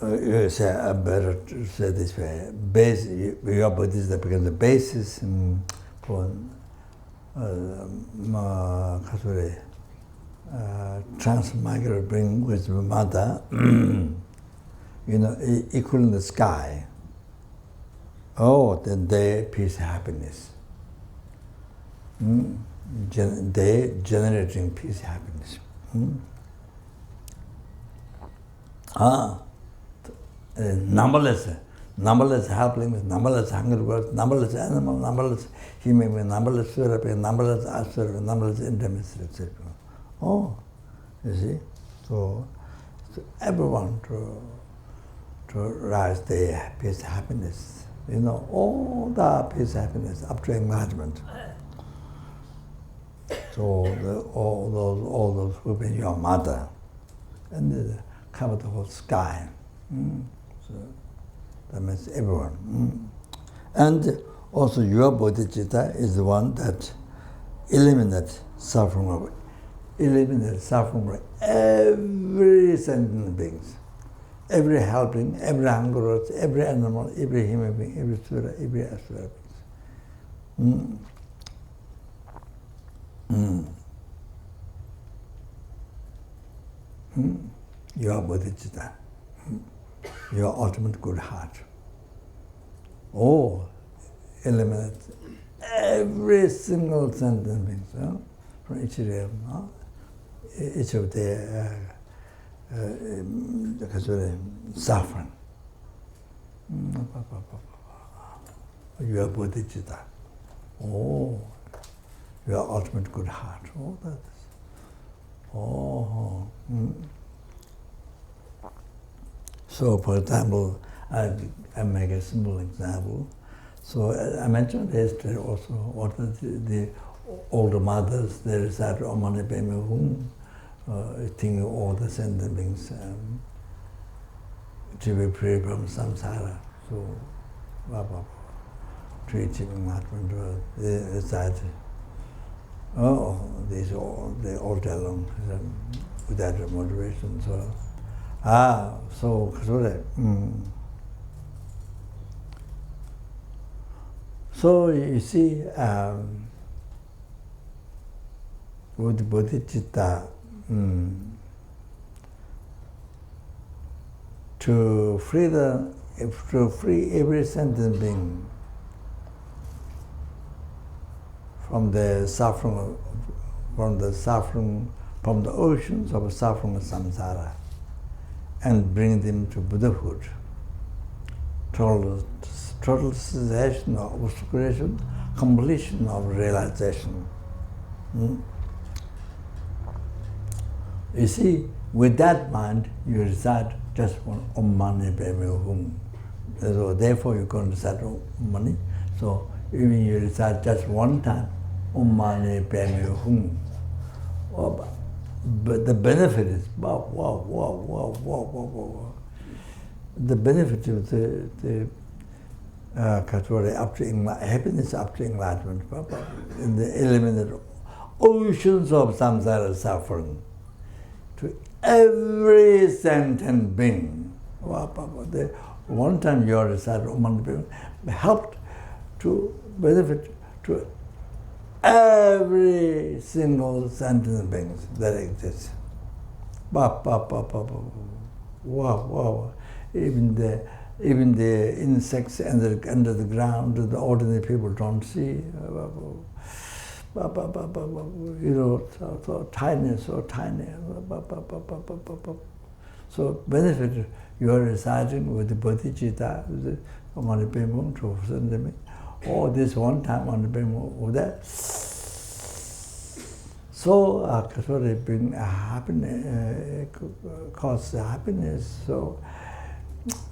You say, I better say this way. Your bodhichitta becomes the basis for transmigrant being with mother, equal in the sky. Oh, then they peace, happiness. They generating peace, happiness. Numberless helplessness, numberless hunger words, numberless animal, numberless human being, numberless spirit being, numberless asura, numberless intimacy, etc. Oh, You see? So everyone to rise their peace, happiness. You know, all the peace, happiness up to enlightenment. So all those who have been your mother, and they cover the whole sky. So that means everyone. And also your bodhichitta is the one that eliminates suffering of every sentient beings. Every helping, every hunger, every animal, every human being, every sura, every asura beings. Your bodhichitta, your ultimate good heart. Oh, eliminates every single sentient being, from each realm, each of their suffering. Your bodhichitta. Oh, your ultimate good heart. Oh, that's. So, for example, I make a simple example. So, I mentioned yesterday also what are the older mothers, they recite Om Mani Padme Hum, thinking all the sentient beings to be free from samsara. So, to achieve enlightenment, they recite. These all day long without moderation. So you see, with bodhichitta, to free every sentient being from the suffering, from the oceans of suffering of samsara, and bring them to Buddhahood, total cessation of obscuration, completion of realization. You see, with that mind, you recite just one Om Mani Padme Hum. So therefore, you can recite Om Mani. So even you recite just one time, Om Mani Padme Hum. But the benefit is the benefit of the up to happiness up to enlightenment, in the eliminated oceans of samsara suffering to every sentient being. One time you recite Om Mani Padme Hum helped to benefit to every single sentient being that exists. Even the insects under the ground, the ordinary people don't see. So tiny. So benefit you are reciting with the bodhichitta, the Om Mani Padme Hum to send them. Oh, this one time on the beam of that. So, bring happiness, cause happiness. So,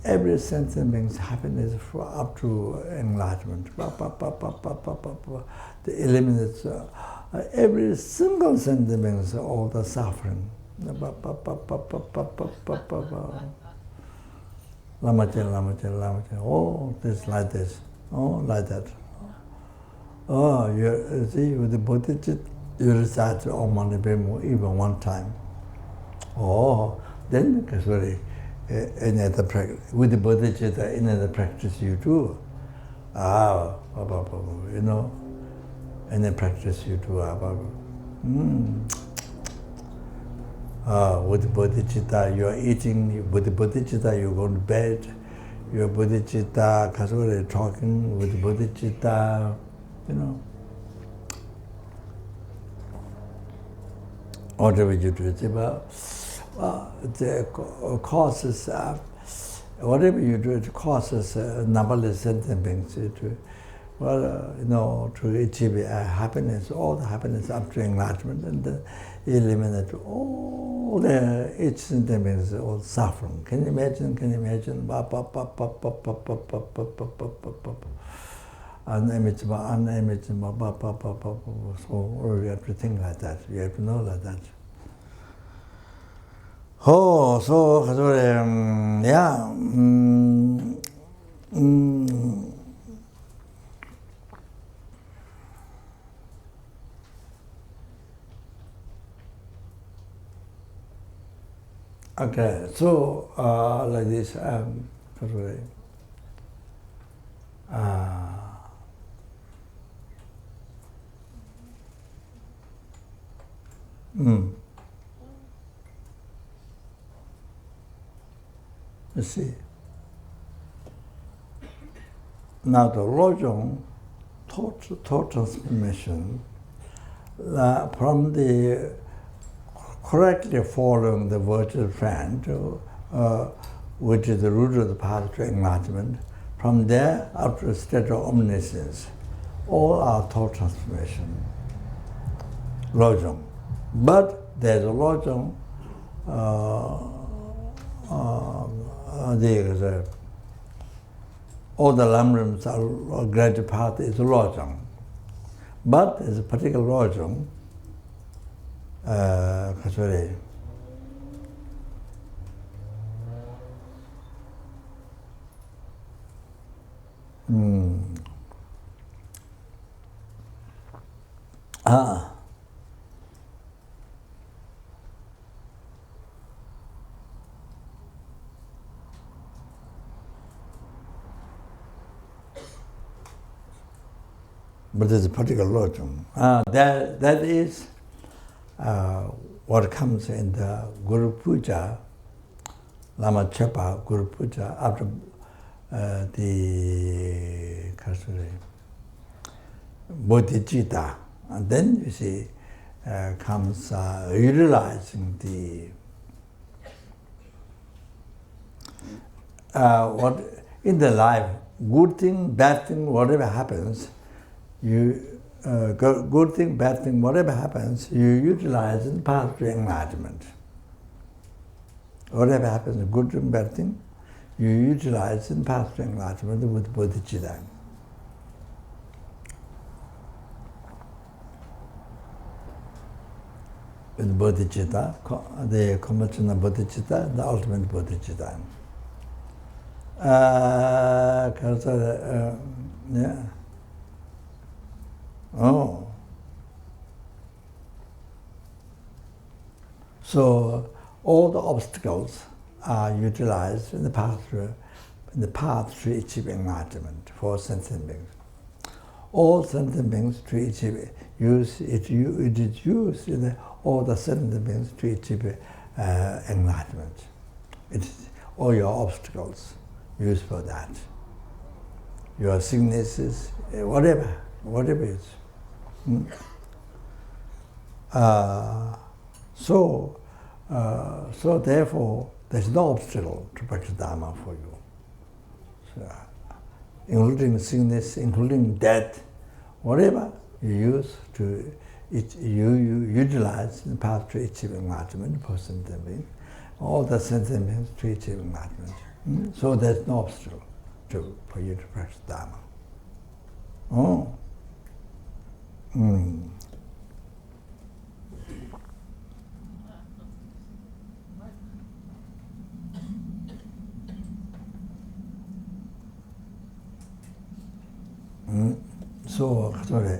every sentient being's happiness up to enlightenment. The eliminates every single sentient being's all the suffering. Lamachen. Oh, this like this. Oh, like that. Oh, you see, with the bodhichitta, you recite Om Mani Padme Hum even one time. Oh, then any other practice, with the bodhichitta, any other practice you do. Any practice you do. With the bodhichitta, you are eating, with the bodhichitta, you go to bed. Your bodhichitta, talking with bodhichitta, whatever you do, it's about the causes, whatever you do, it causes numberless sentient beings to achieve happiness, all the happiness up to enlightenment, and eliminate all the each symptom is all suffering. Can you imagine? Unimaginable, so you have to think like that. You have to know like that. Oh, so yeah. Okay, so like this, you see. Now the Lojong thought transformation from the correctly following the virtuous friend, which is the root of the path to enlightenment, from there up to the state of omniscience, all are thought transformation. Lojong. But there's a Lojong, all the lamrams are graduate path is Lojong. But there's a particular Lojong, but there's a particular Lojong. That is what comes in the Guru Puja, Lama Chepa Guru Puja, after the bodhichitta. And then you see comes utilizing the what in the life, good thing, bad thing, whatever happens, good thing, bad thing, whatever happens, you utilize in the path to enlightenment. Whatever happens, good thing, bad thing, you utilize in the path to enlightenment with bodhichitta. With bodhichitta, the conventional bodhichitta, the ultimate bodhichitta. Yeah. Oh. So all the obstacles are utilized in the path to achieve enlightenment for sentient beings. All sentient beings to achieve it is used in all the sentient beings to achieve enlightenment. It's all your obstacles used for that. Your sicknesses, whatever it is. So therefore, there's no obstacle to practice Dharma for you. So, including sickness, including death, whatever you use to you utilize the path to achieve enlightenment for sentient beings, all the sentient beings to achieve enlightenment. So there's no obstacle for you to practice Dharma. Oh. So, sorry.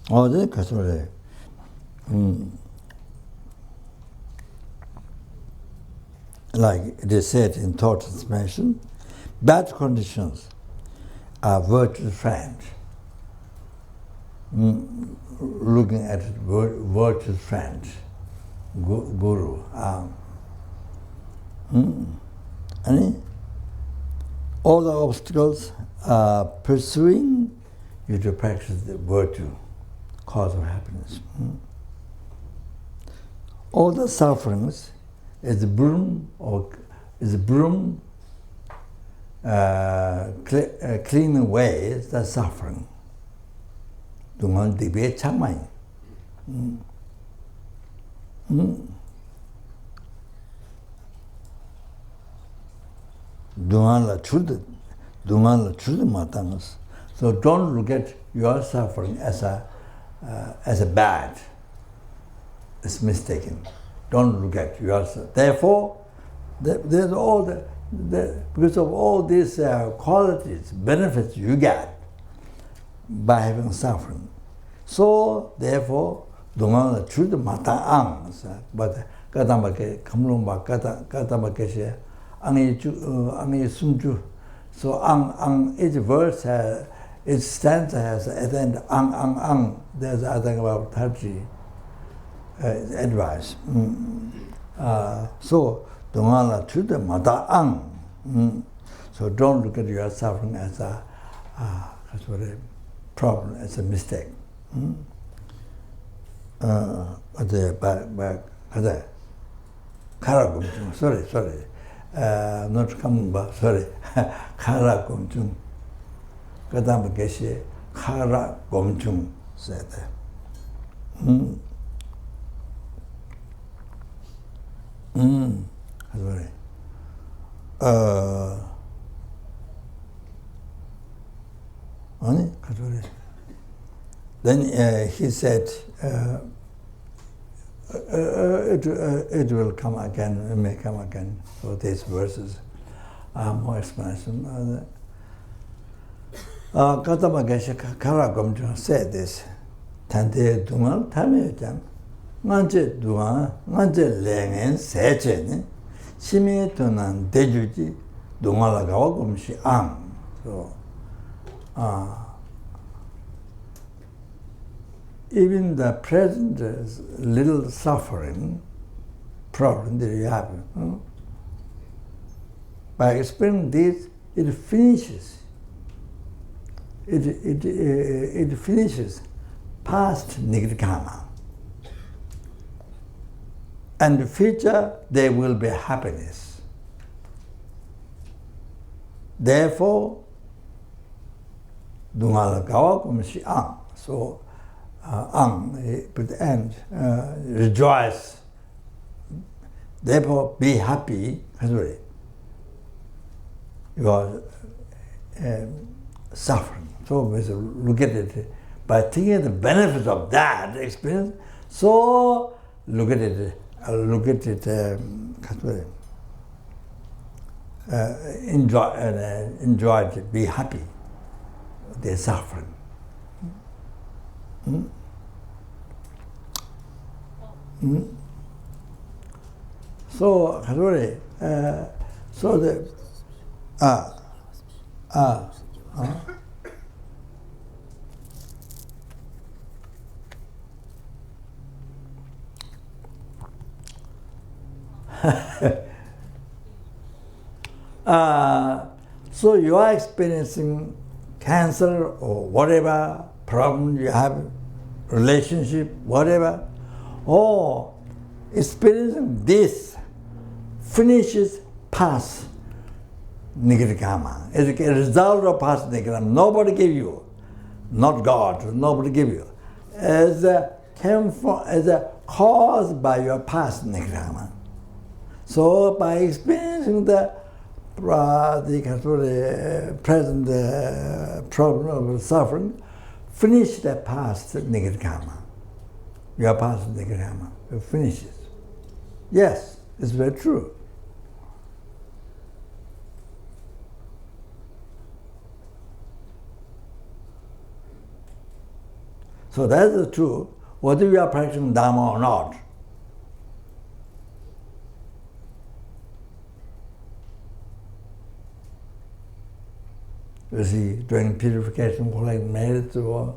그러니까 sorry. Like it is said in thought transformation, bad conditions are virtuous friends. looking at virtuous friend, guru. And all the obstacles are pursuing you to practice the virtue, cause of happiness. All the sufferings is broom cleaning away the suffering. 동안 되게 참아요. 동안을 주듯 마땅해서. So don't look at your suffering as a bad. It's mistaken. Don't look at yourself. Therefore, there's all because of all these qualities, benefits you get by having suffering. So therefore, 동안을 주도 마땅. But 까다마게 감롱바 까다마게 앙이 숨주. So ang each verse each stanza has at the end ang. There's I think about 30 advice. So 동안을 주도 마땅. So don't look at your suffering as a problem, as a mistake. Sorry. Not coming back, sorry. Kara gomchung. Kadam geshi kara gomchung said. Sorry. Then he said, it will come again, it may come again. So these verses are more explanation. Katamagesha Karagomjo said this. Tante Dungal Tamiyam. Nganje Dunga, Nganje Lengen Sechen, Simi Tunan Dejuji, Dungalagawa Gumshi Ang. So, even the present little suffering problem that you have, by explaining this, it finishes. It finishes past negative karma. And in the future, there will be happiness. Therefore, Dungalagawa Kumshi Ang. So, but the end, rejoice. Therefore, be happy. You are suffering. So we look at it by thinking the benefits of that experience. So look at it. Enjoy it. Be happy. They're suffering. So, so you are experiencing cancer or whatever problem you have, relationship, whatever, or experiencing this finishes past negative karma. As a result of past negative karma, nobody gave you, not God, nobody gave you, as a cause by your past negative karma. So by experiencing the present problem of suffering, finish the past negative karma. Your past negative karma. It finishes. Yes, it's very true. So that is true, whether you are practicing Dharma or not. You see, doing purification, like marriage or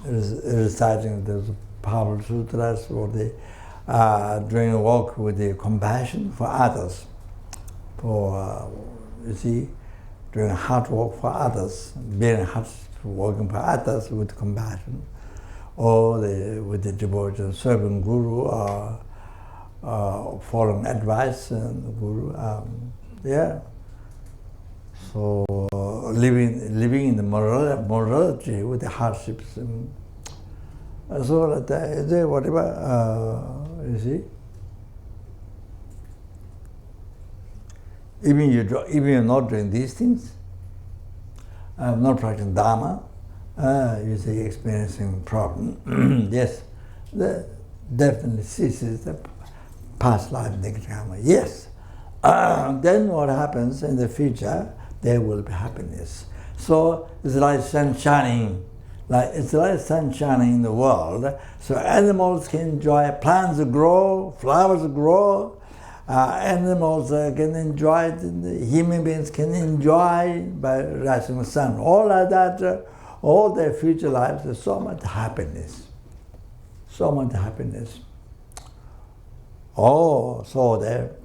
reciting those powerful sutras, or doing work with the compassion for others, for you see, doing hard work for others, being hard working for others with compassion, or with the devotion, serving Guru, or following advice and Guru. So living in the morality with the hardships. So that whatever you see. Even you're not doing these things, not practicing Dharma, you say experiencing problem. Yes, that definitely ceases the past life negative karma. Yes. Then what happens in the future? There will be happiness. So it's like sun shining. It's like sun shining in the world. So animals can enjoy, plants grow, flowers grow, animals can enjoy it, human beings can enjoy by rising sun. All like that, all their future lives, there's so much happiness. So much happiness. Oh, so there.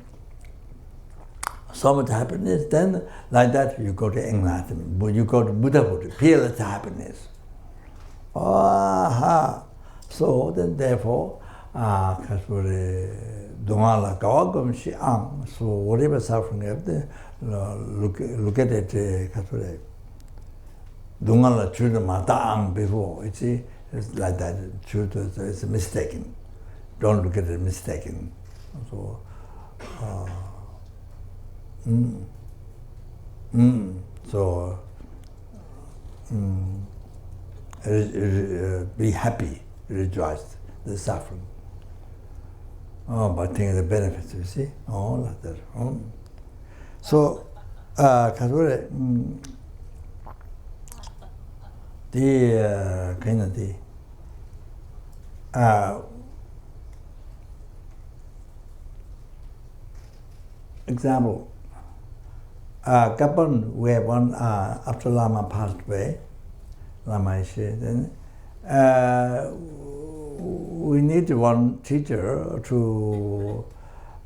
So much happiness, then like that you go to enlightenment, you go to Buddhahood, peerless happiness. So then therefore, so whatever suffering you have there, look at it, before, you see, it's like that, it's mistaken. Don't look at it mistaken. So, be happy, rejoice, the suffering. By taking the benefits, you see, like that. So, the kind of the example. Gabon, we have one after Lama passed away, Lama Ishe, then we need one teacher to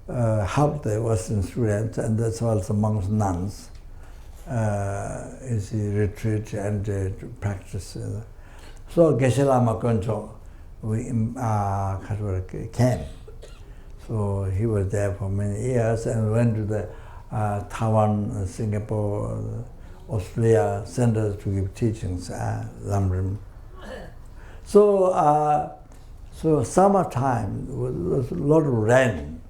help the Western students, and as well as amongst nuns, is the retreat and practice. So Geshe Lama Goncho, we came. So he was there for many years and went to the Taiwan, Singapore, Australia centers to give teachings, Lamrim. So summertime was a lot of rain.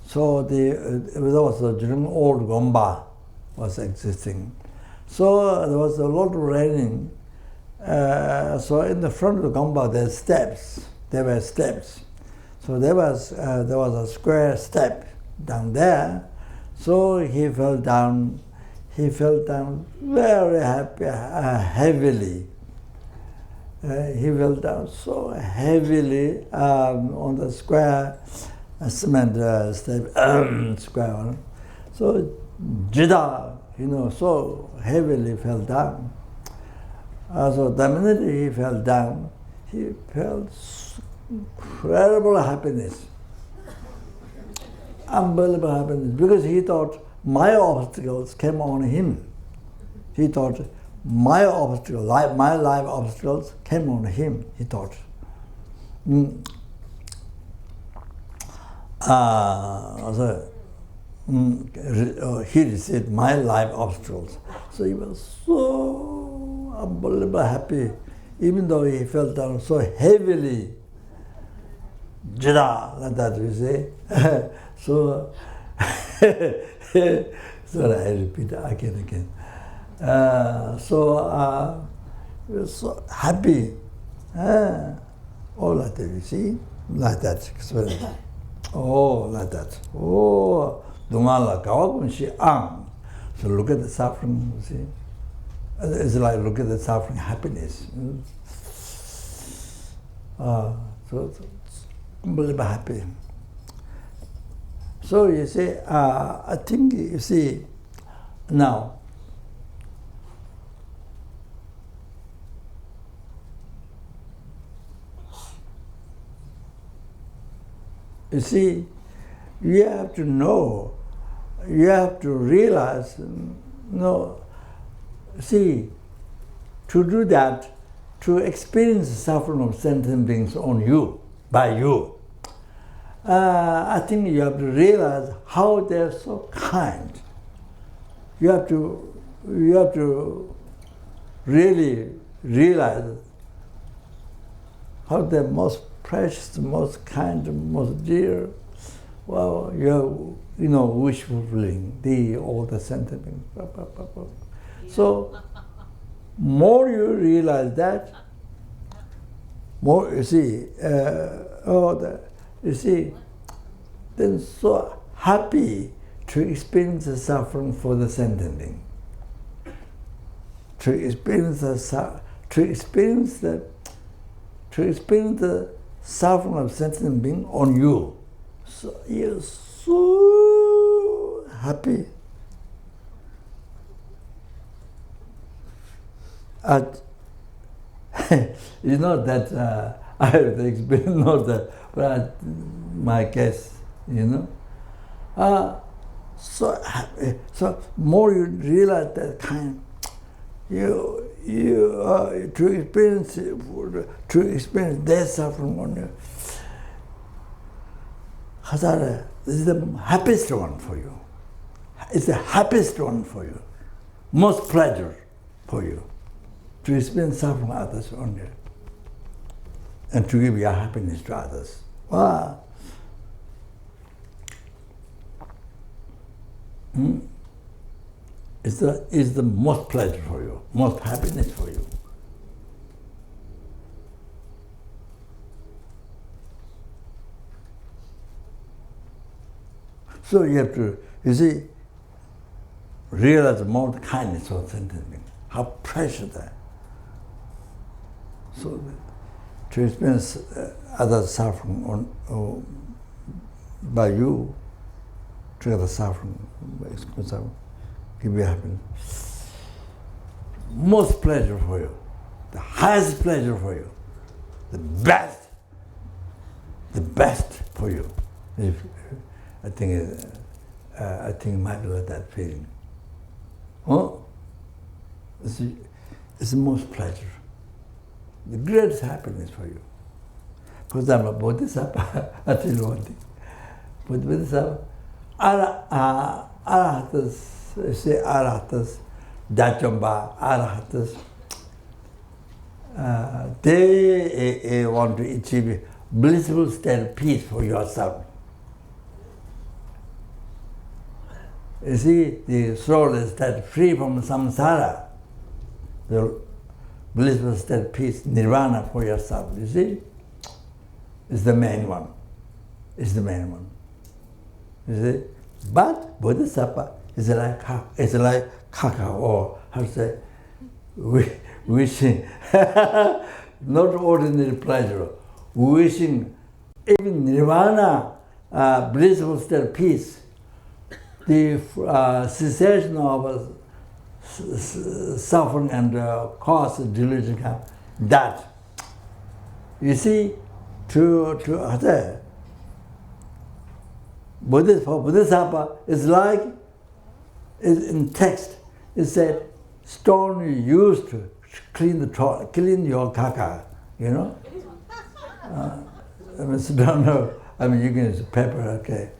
So there was also during old Gomba was existing. So there was a lot of raining. So in the front of the Gomba there were steps. So there was a square step down there. So he fell down very heavily. He fell down so heavily on the square cement step, square one. So Jida, so heavily fell down. So the minute he fell down, he felt incredible happiness. Unbelievable happiness, because he thought my obstacles came on him. He thought my life obstacles came on him, he thought. He received my life obstacles. So he was so unbelievably happy, even though he fell down so heavily. Jada, like that we say. So I repeat again. So he was so happy. Like that, you see? Like that. Like that. Dungala Kawakun Shi Ang. So look at the suffering, you see? It's like look at the suffering happiness. So unbelievably happy. So you see, I think you see now, You see, you have to know, you have to realize, no, see, to do that, to experience the suffering of sentient beings on you, by you, I think you have to realize how they're so kind. You have to really realize how they're most precious, most kind, most dear. Well, you know, wish fulfilling, all the sentient beings. So, more you realize that, more you see, you see, then so happy to experience the suffering for the sentient being. To experience the suffering of sentient being on you. So you're so happy. You know that I have the experience, not that, but my guess, you know. So happy. So more you realize that kind, to experience their suffering on you. Hazara, this is the happiest one for you. It's the happiest one for you. Most pleasure for you. To experience suffering others on you. And to give your happiness to others. Wow. It's the most pleasure for you, most happiness for you. So you have to, you see, realize more the kindness of sentient beings, how precious that. So to experience other suffering by you, to other suffering, give you happiness. Most pleasure for you, the highest pleasure for you, the best for you. I think it might be like that feeling. Oh, it's the most pleasure, the greatest happiness for you. For example, bodhisattva, I tell you one thing. Bodhisattva, arahatas, say arahatas, dachamba, arahatas, they want to achieve blissful state of peace for yourself. You see, the soul is that free from samsara, the blissful state of peace, nirvana for yourself, you see? Is the main one. Is the main one. You see? But bodhisattva is like kaka, or how to say, wishing, not ordinary pleasure, wishing even nirvana, blissful state of peace, the cessation of suffering and cause of delusion, that. You see, for bodhisattva, it's like, in text, it said, stone you used to clean your kaka, you know? You can use pepper, okay.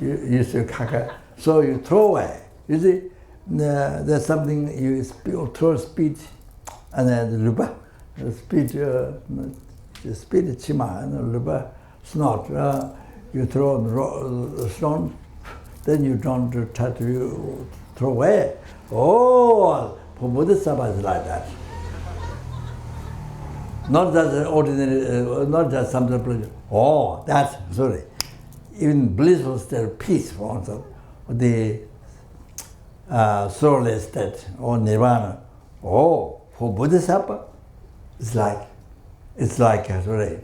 You use your kaka, so you throw away. You see, there's something you throw speech, and then the lupa, speech chima, and lupa snot. You throw the stone, then you don't touch, you throw away. Oh, for bodhisattva is like that. Not just ordinary, not just something pleasure. Oh, that's sorry. Even blissful state of peace, for instance, the soulless state or nirvana. Oh, for bodhisattva, it's like sorry.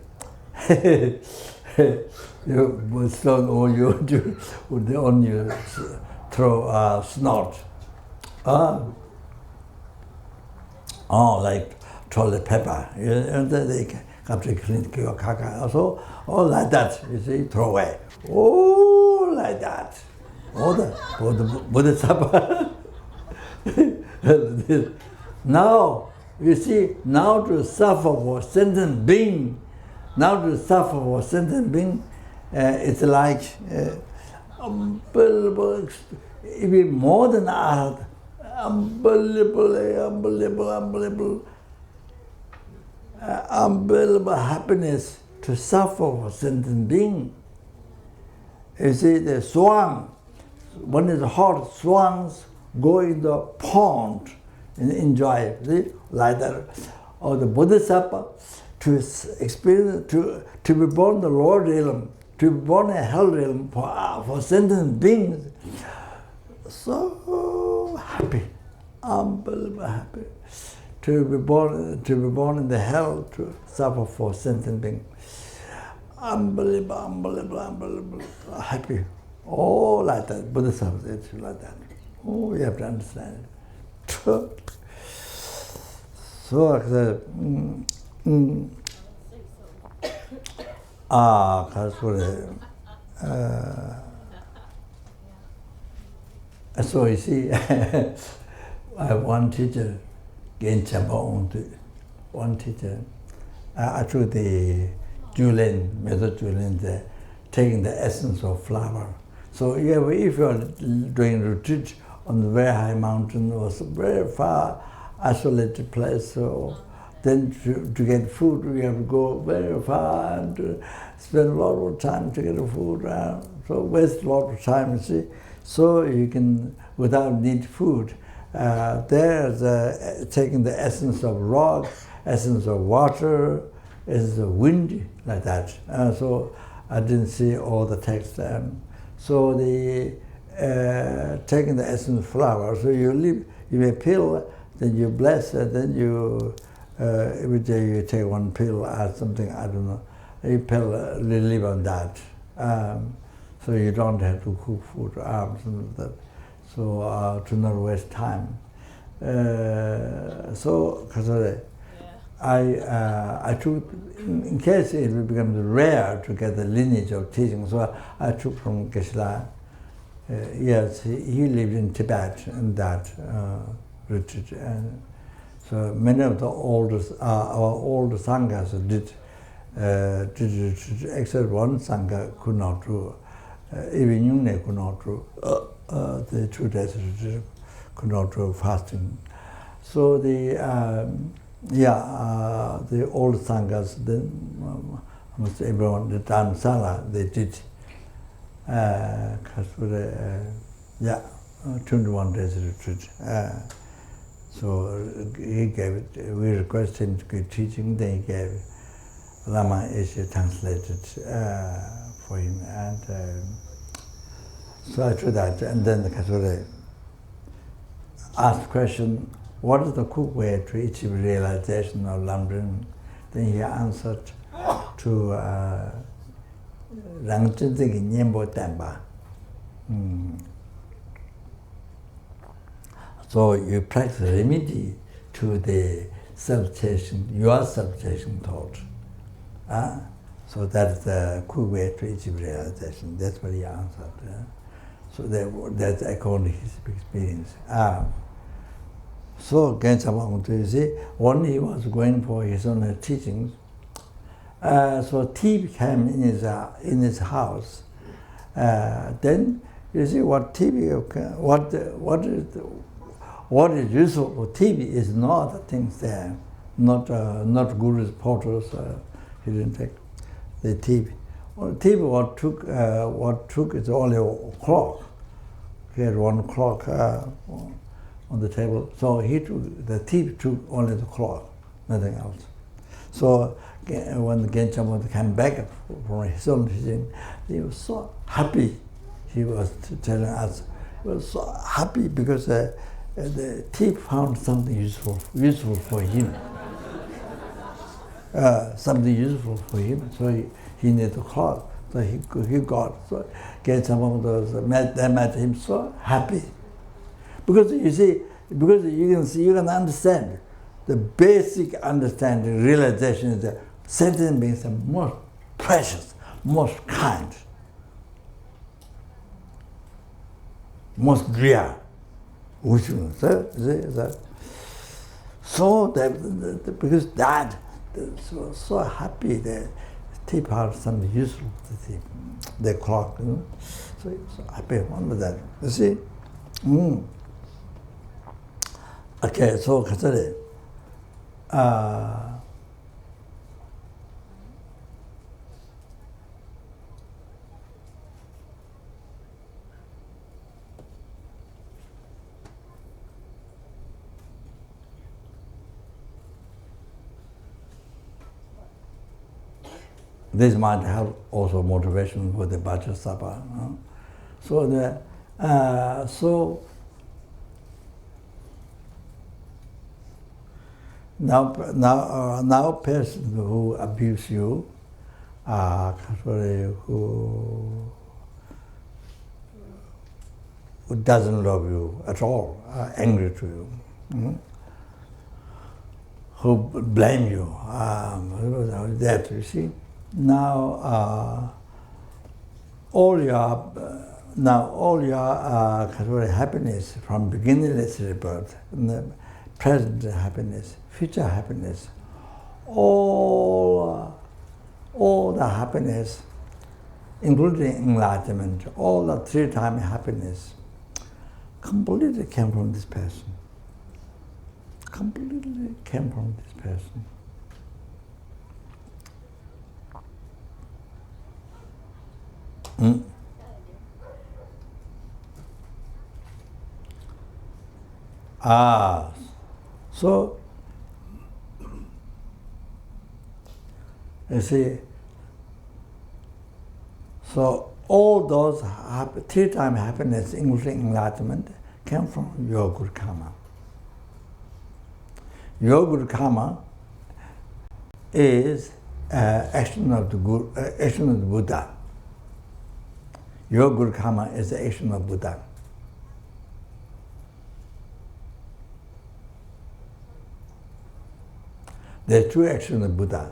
You stone or you do on you throw snot. Like toilet pepper. 갑자기 그러니까 가까. So all like that, you see, throw away. Oh, like that. All the bodhisattva. Now, you see, now to suffer for sentient being, it's like unbelievable, even more than art, unbelievable happiness to suffer for sentient being. You see, the swan, when it's hot, swans go in the pond and enjoy, see, like that. Or the bodhisattva, to experience, to be born in the lower realm, to be born in a hell realm for sentient beings, so happy, unbelievable happy. To be born in the hell, to suffer for sentient beings, unbelievable, happy. Oh, like that. Bodhisattva, it's like that. Oh, you have to understand it. So, so you see, I have one teacher, one teacher. I took the Julian, method Julian, taking the essence of flower. So if you are doing retreat on a very high mountain or some very far isolated place, so then to get food we have to go very far and spend a lot of time to get the food, so waste a lot of time, you see. So you can, without need food, there's taking the essence of rock, essence of water, essence of wind, like that. So I didn't see all the text. So the taking the essence of flower. So you may pill, then you bless, and then you every day you take one pill or something. I don't know. You pill, live on that. So you don't have to cook food or something like that. So to not waste time. So I took, in case it will become rare to get the lineage of teaching, so I took from Geshe-la. Yes, he lived in Tibet in that retreat. And so many of the oldest, our old Sanghas did retreat, except one Sangha could not do. Even Yungne could not do. The 2 days retreat could not do fasting. So the old Sanghas, then almost everyone, the Dharma, they did. 21 days retreat. So he gave it, we requested him to give teaching, then he gave Lama Asia translated for him. And so I did that, and then the Kasure asked the question, what is the quick way to achieve realization of Lambrin? Then he answered to Rangchendzeki Nyembo Tenpa. So you practice remedy to the self-chasing, your self-chasing thought. So that's the quick way to achieve realization. That's what he answered. So that's according to his experience. So Gensamang, you see, when he was going for his own teachings, so tea came in his house. Then you see what is useful for TV is not the things there, not Guru's portals. He didn't take the TV. Well, TV what took is only a clock. He had one clock on the table, so the TV took only the clock, nothing else. So when Genchamo came back from his own teaching, he was so happy. He was telling us, he was so happy because the thief found something useful for him. Something useful for him, so he needed a clock. So he got. So Genchamo that made him so happy. Because you see, you can understand the basic understanding, realization is that Sentient beings are most precious, most kind, most rare. So because that, so happy they take out some useful thing, the clock, you know. So happy one with that. You see? Okay, so consider. This might have also motivation for the bodhisattva. So now person who abuse you, who doesn't love you at all, angry to you, who blame you, that you see. Now all your happiness from beginningless rebirth, present happiness, future happiness, all the happiness, including enlightenment, all the three-time happiness, completely came from this person. Completely came from this person. So you see, so all those three-time happiness, including enlightenment, came from your good karma. Your good karma is action of the Buddha. Your good karma is the action of Buddha. There are two actions of Buddha.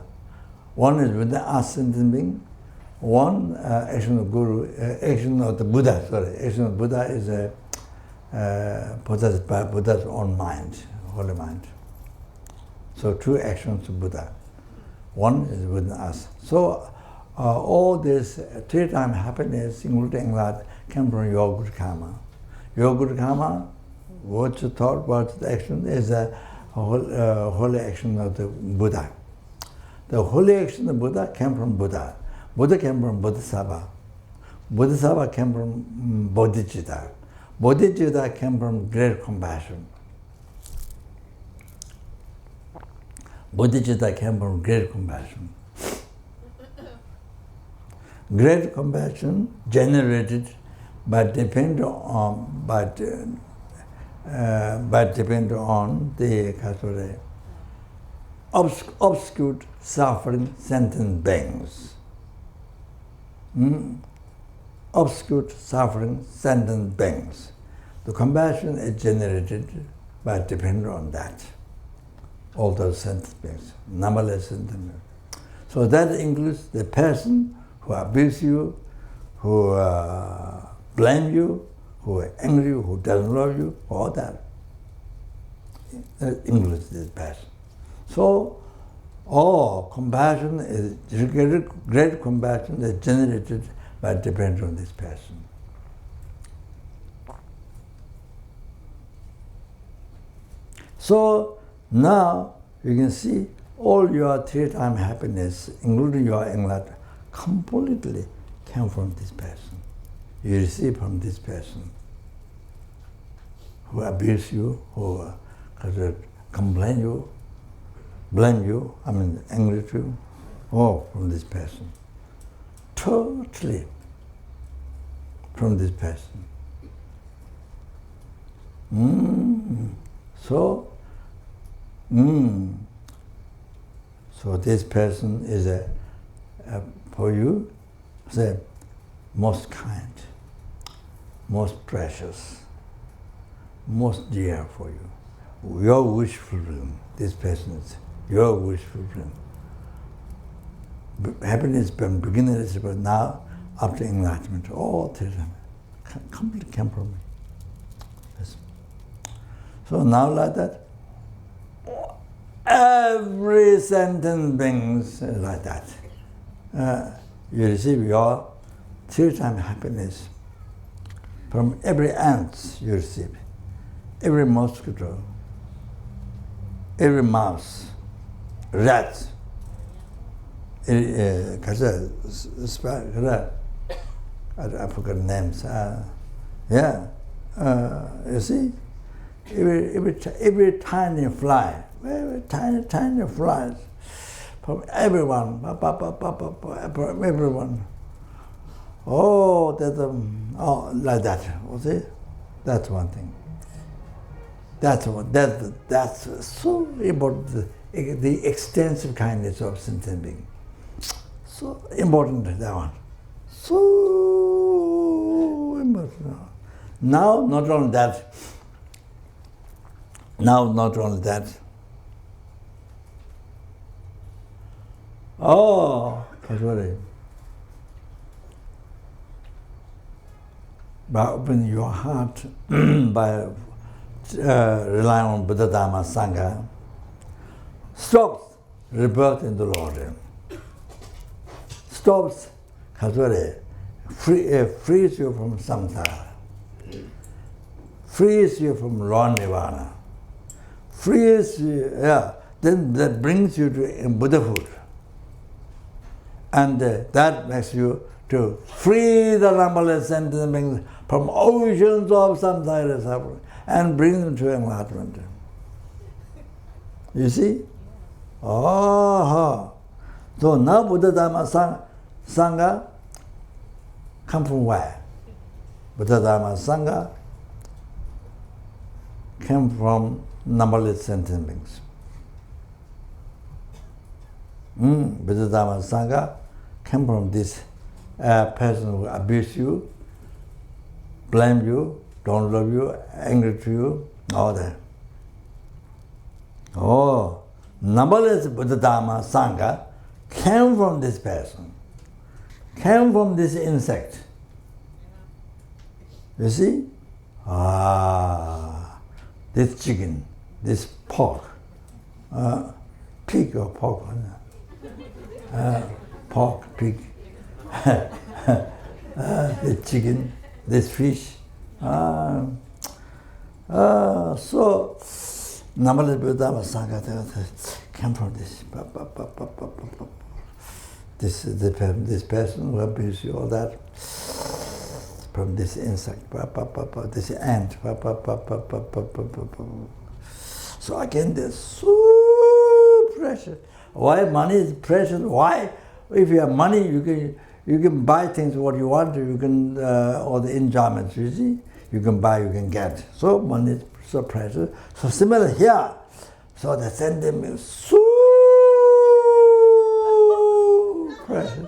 One is with the ascending being. One action of Guru, action of the Buddha. Sorry, action of Buddha is Buddha's own mind, holy mind. So two actions of Buddha. One is within us. So all this three-time happiness, including enlightenment, came from your good karma. Your good karma, what you thought, what the action is a holy action of the Buddha. The holy action of Buddha came from Buddha. Buddha came from Bodhisattva. Bodhisattva came from bodhichitta. Bodhichitta came from great compassion. Bodhichitta came from great compassion. Great compassion generated but depend on the obscure suffering sentient beings. Obscure suffering sentient beings. The compassion is generated but depend on that. All those sentient beings, numberless sentient beings. So that includes the person who abuse you, who blame you, who are angry, who doesn't love you, all that. That includes this person. So, compassion is great compassion is generated by depending on this person. So now you can see all your three-time happiness, including your enlightenment, completely came from this person. You receive from this person who abuse you, who complain you, blame you, angry to you, all from this person. Totally from this person. So this person is for you, the most kind, most precious, most dear for you. Your wish fulfillment. This person is your wish fulfillment. happiness from beginningless rebirth, now after enlightenment, all three times, completely came from me. Yes. So now like that, every sentient being is like that. You receive your three-time happiness from every ant you receive, every mosquito, every mouse, rat, I forgot names. You see, every tiny fly, very tiny flies, from everyone, from everyone. Oh, like that. You see, that's one thing. That's so important. The extensive kindness of sentient being. So important, that one. So important. Now, not only that. Oh, sorry. By opening your heart, by relying on Buddha, Dharma, Sangha, stops rebirth in the Lord. Stops, frees you from samsara, frees you from raw nirvana, frees you, then that brings you to Buddhahood. And that makes you to free the numberless sentient beings from oceans of samsara suffering and bring them to enlightenment. You see? Oh, so now Buddha, Dharma, Sangha come from where? Buddha, Dharma, Sangha came from numberless sentient beings. Buddha, Dharma, Sangha came from this person who abuse you, blame you, don't love you, angry to you, all that. Oh, numberless Buddha, Dharma, Sangha came from this person, came from this insect. You see? This chicken, this pork, pig or pork, pork, pig, this chicken, this fish. So, numberless Buddha, Dharma, Sangha came from this. This person who abused you, all that, from this insect, this ant. So again, they're so precious. Why money is precious? Why? If you have money, you can buy things what you want. You can all the enjoyments. You see, you can buy, you can get. So money is so precious. So similar here. So they send them so precious.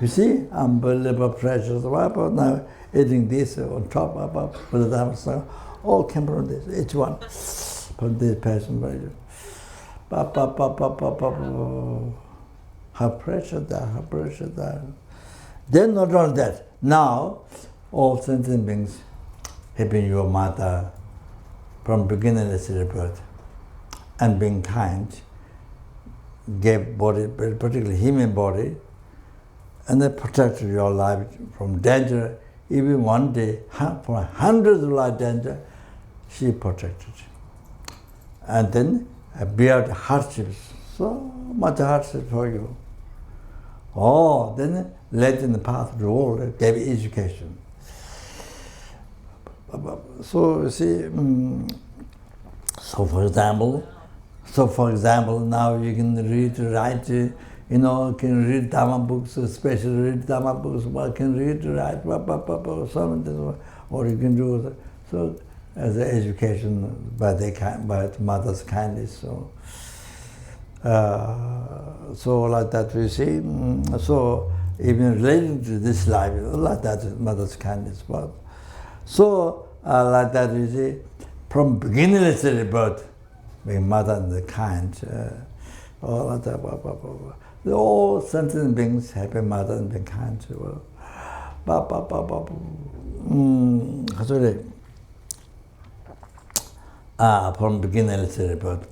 You see, unbelievable precious. Now eating this on top of Buddha, Dharma, Sangha, all came from this. Each one from this person. How precious that, how precious that. Then not only that, now all sentient beings have been your mother from beginningless rebirth and being kind, gave body, particularly human body, and they protected your life from danger. Even one day, for hundreds of life danger, she protected. And then bear the hardships, so much hardship for you. Oh, then led in the path of the world, gave education. So you see, so for example, now you can read, write, can read Dharma books, especially read Dharma books, but can read, write, or you can do so as an education by the mother's kindness. So like that we see. So even relating to this life, like that mother's kindness. But so like that we see, from beginningless rebirth, being mother and the kind, all like that. all sentient beings have a mother and be kind to her. Sorry. From beginning, it's about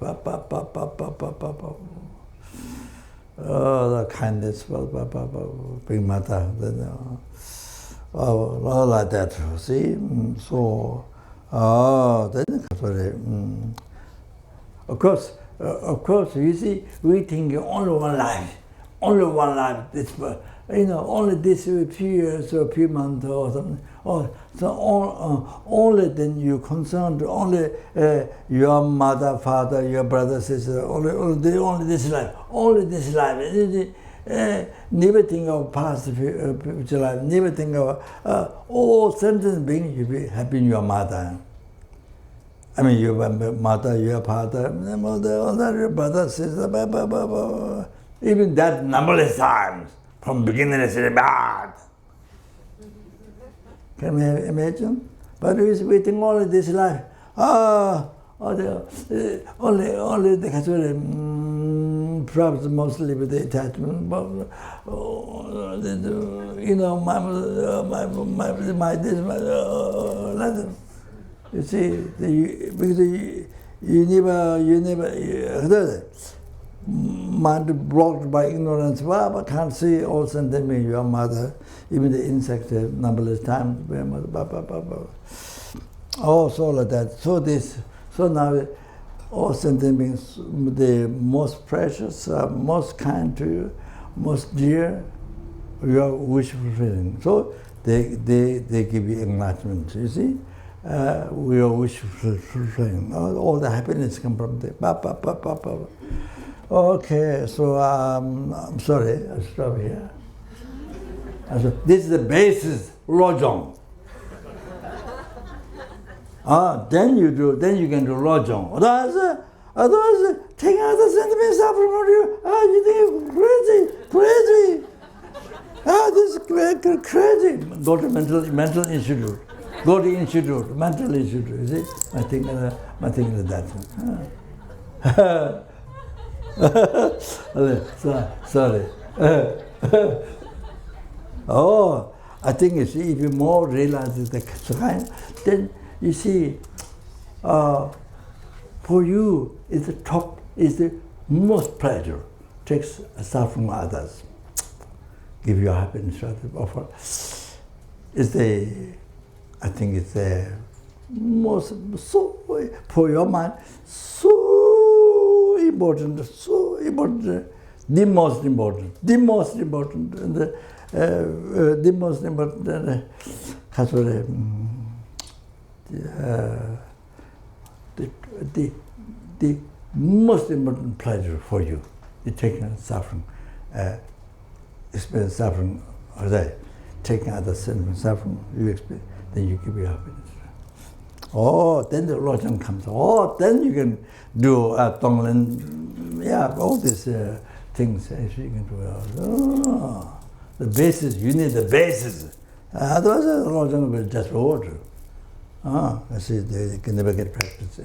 the kindness, big mother, all like that. See, so then sorry. Of course, you see, we think only one life. This, only this few years or few months or something. Only then you concerned only your mother, father, your brother, sister. Only this life. Never think of past, future life. Never think of all sentient beings. You be happy in your mother. I mean, your mother, your father, your brother, sister, even that numberless times from beginning to bad. Can you imagine? But we think only this life. Only the perhaps mostly with the attachment. But my this, my. You see, because you never mind blocked by ignorance. Well, I can't see all sentient beings, your mother, even the insect, numberless times. So like that. So now, all sentient beings, the most precious, most kind to you, most dear, your wish fulfilling. So they give you enlightenment. You see. We are wish fulfilling. All the happiness come from there. Okay, so I'm sorry, I'll stop here. This is the basis, lojong. Then you can do lojong. Otherwise, take out the sentiment suffering from you. You think crazy. This is crazy. Go to mental institute. Go to institute, mental institute, you see? I think like that. Sorry. I think you see, if you more realize the kind, then you see, for you, is the most pleasure. Takes stuff from others, give you happiness, offer. I think it's the most, so, for your mind, so important, the most important, the most important pleasure for you, the taking suffering, experience suffering, or taking other suffering, you experience. Then you give you happiness. Then the lojong comes. Then you can do tonglen, all these things you can do. The basis, you need the basis. Otherwise, the lojong will just water. I see, they can never get practice.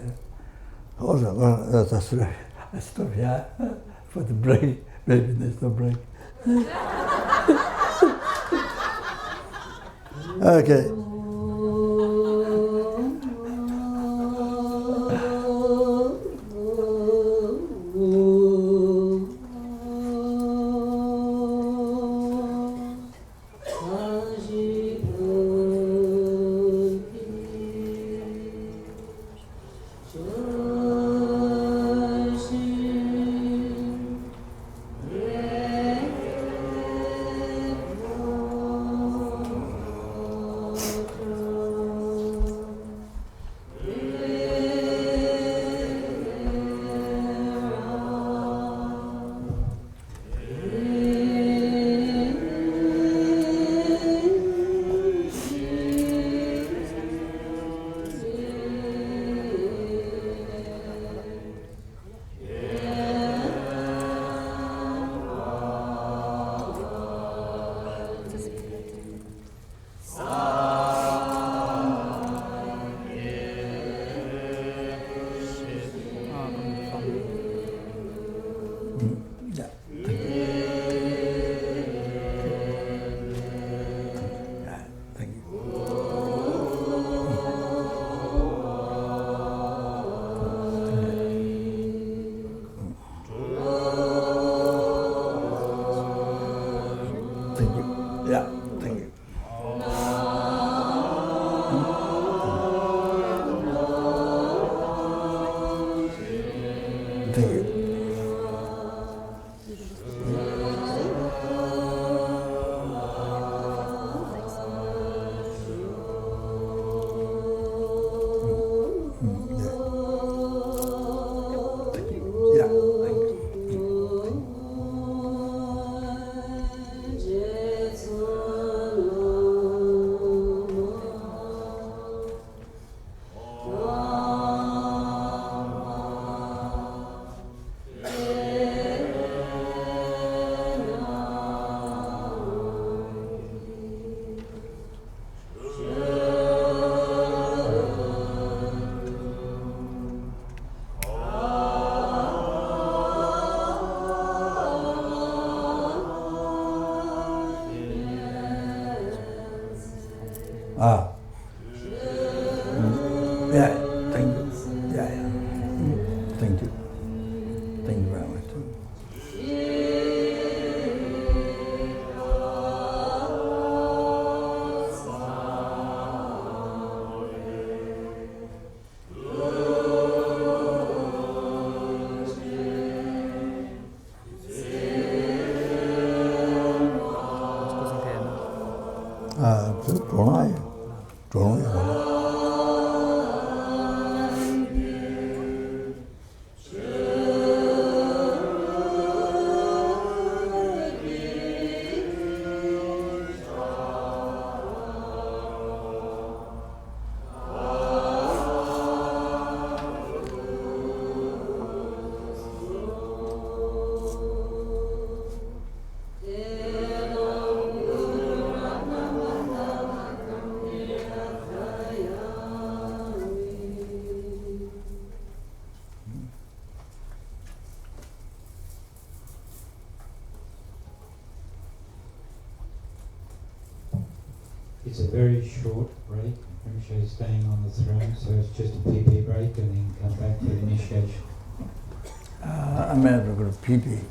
That's right. I stop here for the break. Maybe there's no break. Okay. Ah. Yeah, thank you. Yeah, yeah. Thank you. Thank you very much. Trốn rồi.
It's a very short break. Rinpoche is staying on the throne, so it's just a pee-pee break and then come back for the initiation.
I may have to go to pee-pee.